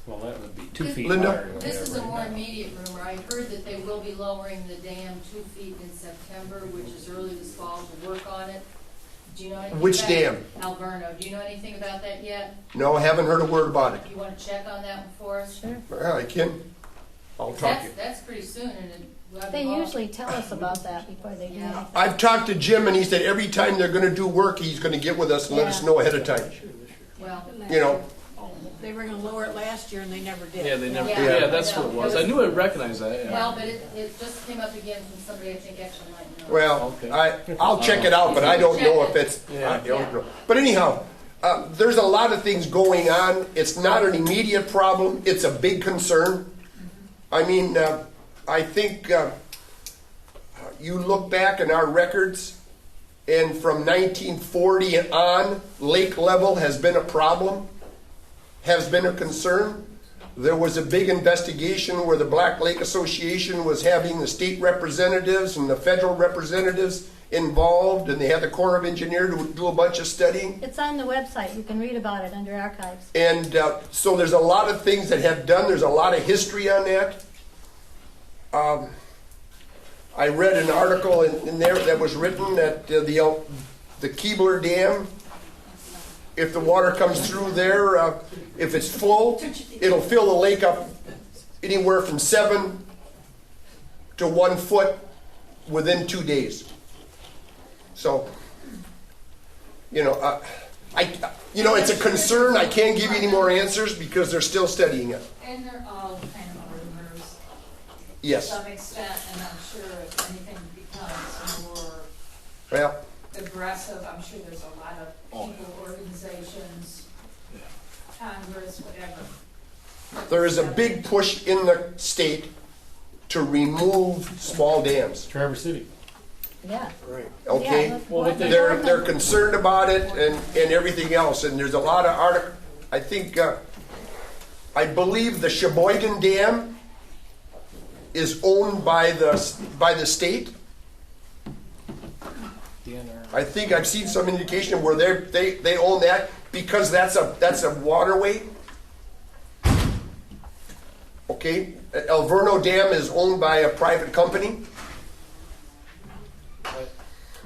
Speaker 15: Well, that would be 2 feet.
Speaker 1: Linda?
Speaker 15: higher than
Speaker 2: This is a
Speaker 15: whatever.
Speaker 2: more immediate rumor. I heard that they will be lowering the dam 2 feet in September, which is early this fall, to work on it. Do you know anything
Speaker 1: Which
Speaker 2: about
Speaker 1: dam?
Speaker 2: Alverno. Do you know anything about that yet?
Speaker 1: No, I haven't heard a word about it.
Speaker 2: You want to check on that one for us? Sure.
Speaker 1: Well, I can. I'll talk to you.
Speaker 2: That's pretty soon, and
Speaker 7: They usually tell us about that before they do anything.
Speaker 1: I've talked to Jim, and he said every time they're going to do work, he's going to get with us and let us know ahead of time.
Speaker 2: Well,
Speaker 6: They were gonna lower it last year and they never did.
Speaker 5: Yeah, they never.
Speaker 2: Yeah.
Speaker 5: Yeah, that's what it was. I knew I recognized that. Yeah.
Speaker 2: well, but it just came up again from somebody I think actually might know.
Speaker 1: Well,
Speaker 5: Okay.
Speaker 1: I'll check it out, but I don't know if it's.
Speaker 5: Yeah.
Speaker 1: I don't know. But anyhow, there's a lot of things going on. It's not an immediate problem. It's a big concern. I mean, I think you look back in our records, and from 1940 and on, lake level has been a problem, has been a concern. There was a big investigation where the Black Lake Association was having the state representatives and the federal representatives involved, and they had the Corps of Engineers to do a bunch of studying.
Speaker 7: It's on the website. You can read about it under archives.
Speaker 1: And so there's a lot of things that have done. There's a lot of history on that. I read an article in there that was written that the Keebler Dam, if the water comes through there, if it's full, it'll fill the lake up anywhere from 7 to 1 foot within 2 days. So, it's a concern. I can't give you any more answers because they're still studying it.
Speaker 2: And they're all kind of rumors.
Speaker 1: Yes.
Speaker 2: To some extent, and I'm sure if anything becomes more
Speaker 1: Well,
Speaker 2: aggressive, I'm sure there's a lot of people, organizations, Congress, whatever.
Speaker 1: there is a big push in the state to remove small dams.
Speaker 15: Traverse City.
Speaker 7: Yeah.
Speaker 1: Okay?
Speaker 7: Yeah,
Speaker 5: Well, what they-
Speaker 1: They're concerned about it and everything else, and there's a lot of articles. I think, I believe the Sheboygan Dam is owned by the state. I think I've seen some indication where they own that because that's a waterway. Okay, El Verno Dam is owned by a private company.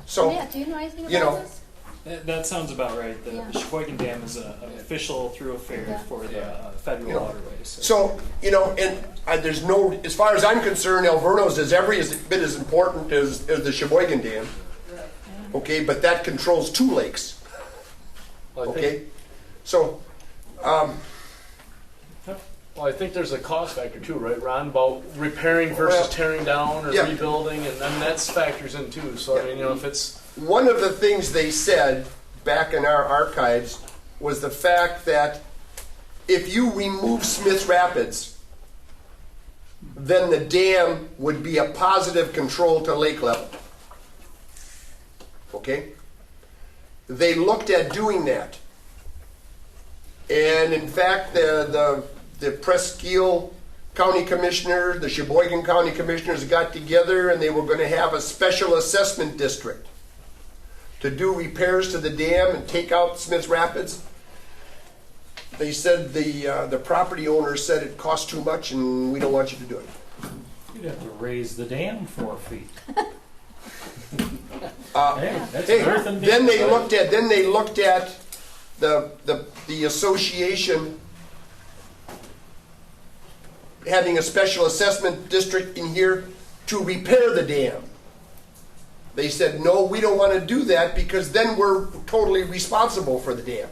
Speaker 1: So,
Speaker 7: Yeah, do you know anything
Speaker 1: you
Speaker 7: about
Speaker 1: know,
Speaker 7: this?
Speaker 14: That sounds about right. The
Speaker 7: Yeah.
Speaker 14: Sheboygan Dam is an official thoroughfare
Speaker 7: Yeah.
Speaker 14: for the federal
Speaker 1: You know,
Speaker 14: waterways.
Speaker 1: So, you know, and there's no, as far as I'm concerned, El Verno's is every bit as important as the Sheboygan Dam. Okay, but that controls 2 lakes.
Speaker 5: Well, I think,
Speaker 1: Okay, so,
Speaker 5: well, I think there's a cost factor too, right, Ron, about repairing versus
Speaker 1: Well,
Speaker 5: tearing down or
Speaker 1: yeah.
Speaker 5: rebuilding, and then that's factors in too. So I mean, you know, if it's
Speaker 1: one of the things they said back in our archives was the fact that if you remove Smith Rapids, then the dam would be a positive control to lake level. Okay? They looked at doing that. And in fact, the Presqu'île County Commissioner, the Sheboygan County Commissioners got together and they were going to have a special assessment district to do repairs to the dam and take out Smith Rapids. They said the property owner said it cost too much and we don't want you to do it.
Speaker 15: You'd have to raise the dam 4 feet.
Speaker 1: Hey,
Speaker 15: that's
Speaker 1: hey,
Speaker 15: earthen
Speaker 1: then they
Speaker 15: dam.
Speaker 1: looked at the association having a special assessment district in here to repair the dam. They said, no, we don't want to do that because then we're totally responsible for the dam.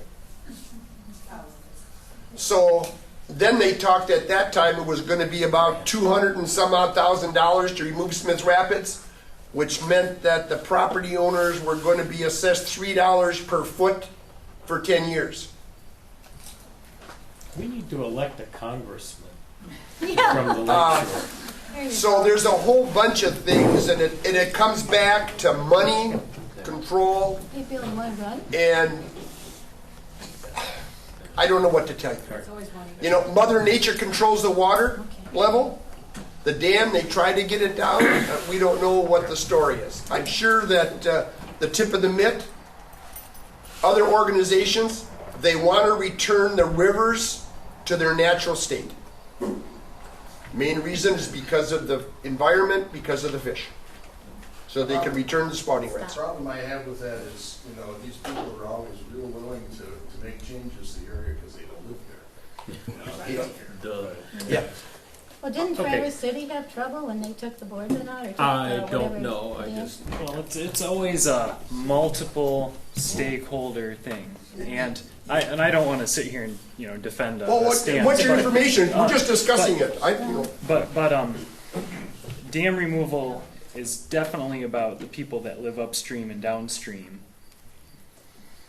Speaker 1: So then they talked at that time it was going to be about $200 and some odd thousand to remove Smith Rapids, which meant that the property owners were going to be assessed $3 per foot for 10 years.
Speaker 15: We need to elect a congressman
Speaker 7: Yeah.
Speaker 15: from the lake.
Speaker 1: So there's a whole bunch of things, and it comes back to money, control,
Speaker 7: Hey, Bill, you want to run?
Speaker 1: and I don't know what to tell you.
Speaker 6: It's always money.
Speaker 1: You know, Mother Nature controls the water level. The dam, they try to get it down. We don't know what the story is. I'm sure that the tip of the Mitt, other organizations, they want to return the rivers to their natural state. Main reason is because of the environment, because of the fish. So they can return the spawning
Speaker 9: The
Speaker 1: rights.
Speaker 9: problem I have with that is, you know, these people are always real willing to make changes to the area because they don't live there. You know, they don't care.
Speaker 1: Yeah.
Speaker 7: Well, didn't
Speaker 15: Okay.
Speaker 7: Traverse City have trouble when they took the boardman out? Or took,
Speaker 15: I
Speaker 7: whatever
Speaker 15: don't know. I
Speaker 7: dam?
Speaker 15: just
Speaker 14: Well, it's always a multiple stakeholder thing, and I don't want to sit here and defend a
Speaker 1: Well,
Speaker 14: stance.
Speaker 1: what's your
Speaker 14: but,
Speaker 1: information? We're just
Speaker 14: but-
Speaker 1: discussing it.
Speaker 14: But dam removal is definitely about the people that live upstream and downstream,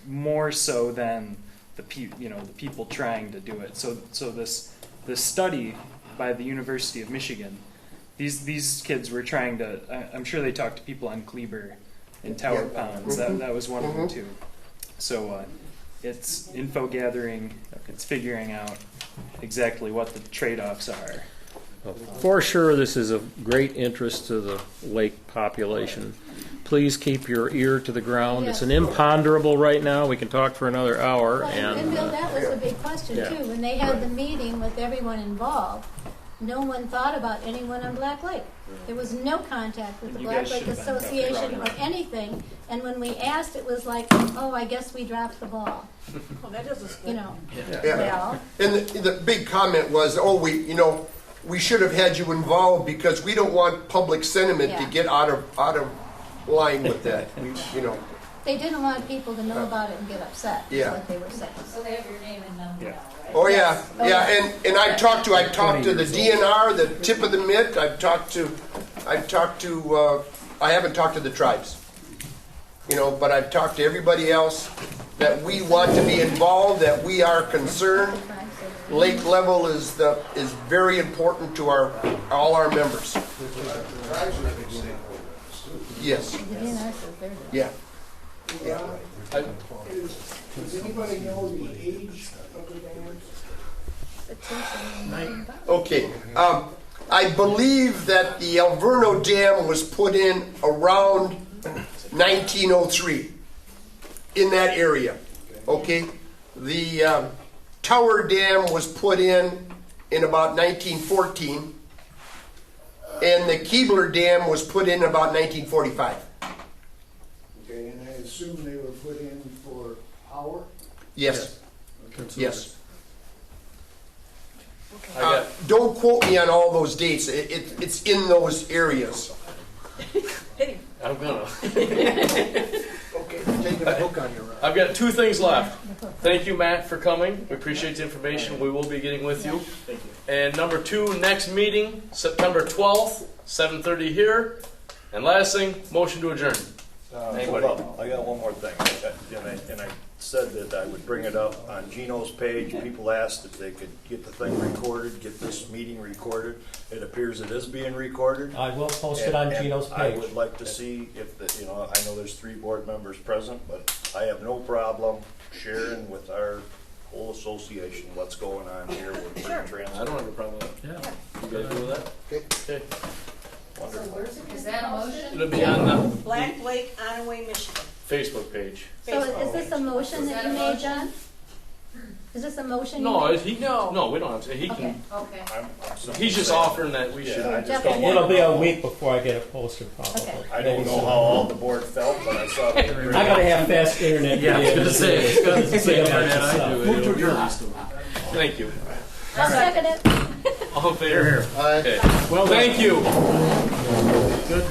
Speaker 14: more so than the people trying to do it. So this study by the University of Michigan, these kids were trying to. I'm sure they talked to people on Kleber and Tower Ponds. That was one of them too. So it's info gathering. It's figuring out exactly what the trade-offs are.
Speaker 15: For sure, this is of great interest to the lake population. Please keep your ear to the ground. It's an imponderable right now. We can talk for another hour.
Speaker 7: Well, and Bill, that was a big question
Speaker 15: yeah.
Speaker 7: too. When they had the meeting with everyone involved, no one thought about anyone on Black Lake. There was no contact with the
Speaker 14: You
Speaker 7: Black
Speaker 14: guys
Speaker 7: Lake
Speaker 14: should have been
Speaker 7: Association or
Speaker 14: right.
Speaker 7: anything. And when we asked, it was like, oh, I guess we dropped the ball.
Speaker 6: Well, that is a
Speaker 7: You know.
Speaker 1: Yeah.
Speaker 7: Well,
Speaker 1: And the big comment was, we should have had you involved because we don't want public sentiment to
Speaker 7: Yeah.
Speaker 1: get out of line with that.
Speaker 7: they didn't want people to know about it and get upset. Is
Speaker 1: Yeah.
Speaker 7: what they were saying.
Speaker 2: So they have your name and number now, right?
Speaker 1: Oh yeah,
Speaker 7: Oh,
Speaker 1: yeah,
Speaker 7: yeah.
Speaker 1: and I talked to the DNR, the tip of the Mitt. I haven't talked to the tribes, but I've talked to everybody else that we want to be involved, that we are concerned. Lake level is very important to all our members.
Speaker 9: The tribes are a big stakeholders too.
Speaker 1: Yes.
Speaker 7: The DNR says they're doing it.
Speaker 1: Yeah. Yeah.
Speaker 9: Does anybody know the age of the dams?
Speaker 1: Okay. I believe that the El Verno Dam was put in around 1903, in that area, okay? The Tower Dam was put in about 1914, and the Keebler Dam was put in about 1945.
Speaker 9: Okay, and I assume they were put in for power?
Speaker 1: Yes. Yes. Don't quote me on all those dates. It's in those areas.
Speaker 5: I'm gonna.
Speaker 9: Okay, you're taking a hook on your ride.
Speaker 5: I've got 2 things left. Thank you, Matt, for coming. We appreciate the information. We will be getting with you.
Speaker 8: Thank you.
Speaker 5: And number 2, next meeting, September 12th, 7:30 here. And last thing, motion to adjourn. Anybody?
Speaker 10: I got one more thing, and I said that I would bring it up on Gino's page. People asked if they could get the thing recorded, get this meeting recorded. It appears it is being recorded.
Speaker 3: I will post it on Gino's
Speaker 10: I
Speaker 3: page.
Speaker 10: would like to see if I know there's 3 board members present, but I have no problem sharing with our whole association what's going on here. We're pretty transparent.
Speaker 5: I don't have a problem with that.
Speaker 15: Yeah.
Speaker 5: You guys do with that? Okay.
Speaker 10: Wonderful.
Speaker 2: Is that a motion?
Speaker 5: It'll be on the
Speaker 6: Black Lake, Onaway, Michigan.
Speaker 5: Facebook page.
Speaker 7: So is this a motion that you made, John? Is this a motion you
Speaker 5: No,
Speaker 7: made?
Speaker 5: no, we don't have to. He
Speaker 7: Okay.
Speaker 5: can.
Speaker 2: Okay.
Speaker 5: He's just offering that we should.
Speaker 10: I just
Speaker 7: Definitely.
Speaker 10: don't
Speaker 3: It'll
Speaker 10: want
Speaker 3: be a week before I get it posted, probably.
Speaker 7: Okay.
Speaker 10: I don't know how all the board felt, but I saw that.
Speaker 3: I gotta have fast internet.
Speaker 15: Yeah, I was gonna say, it's got the same internet I do.
Speaker 5: Move to adjourn. Thank you.
Speaker 7: I'll second it.
Speaker 5: All in favor?
Speaker 9: Aye.
Speaker 5: Okay. Well, thank you.
Speaker 15: Good.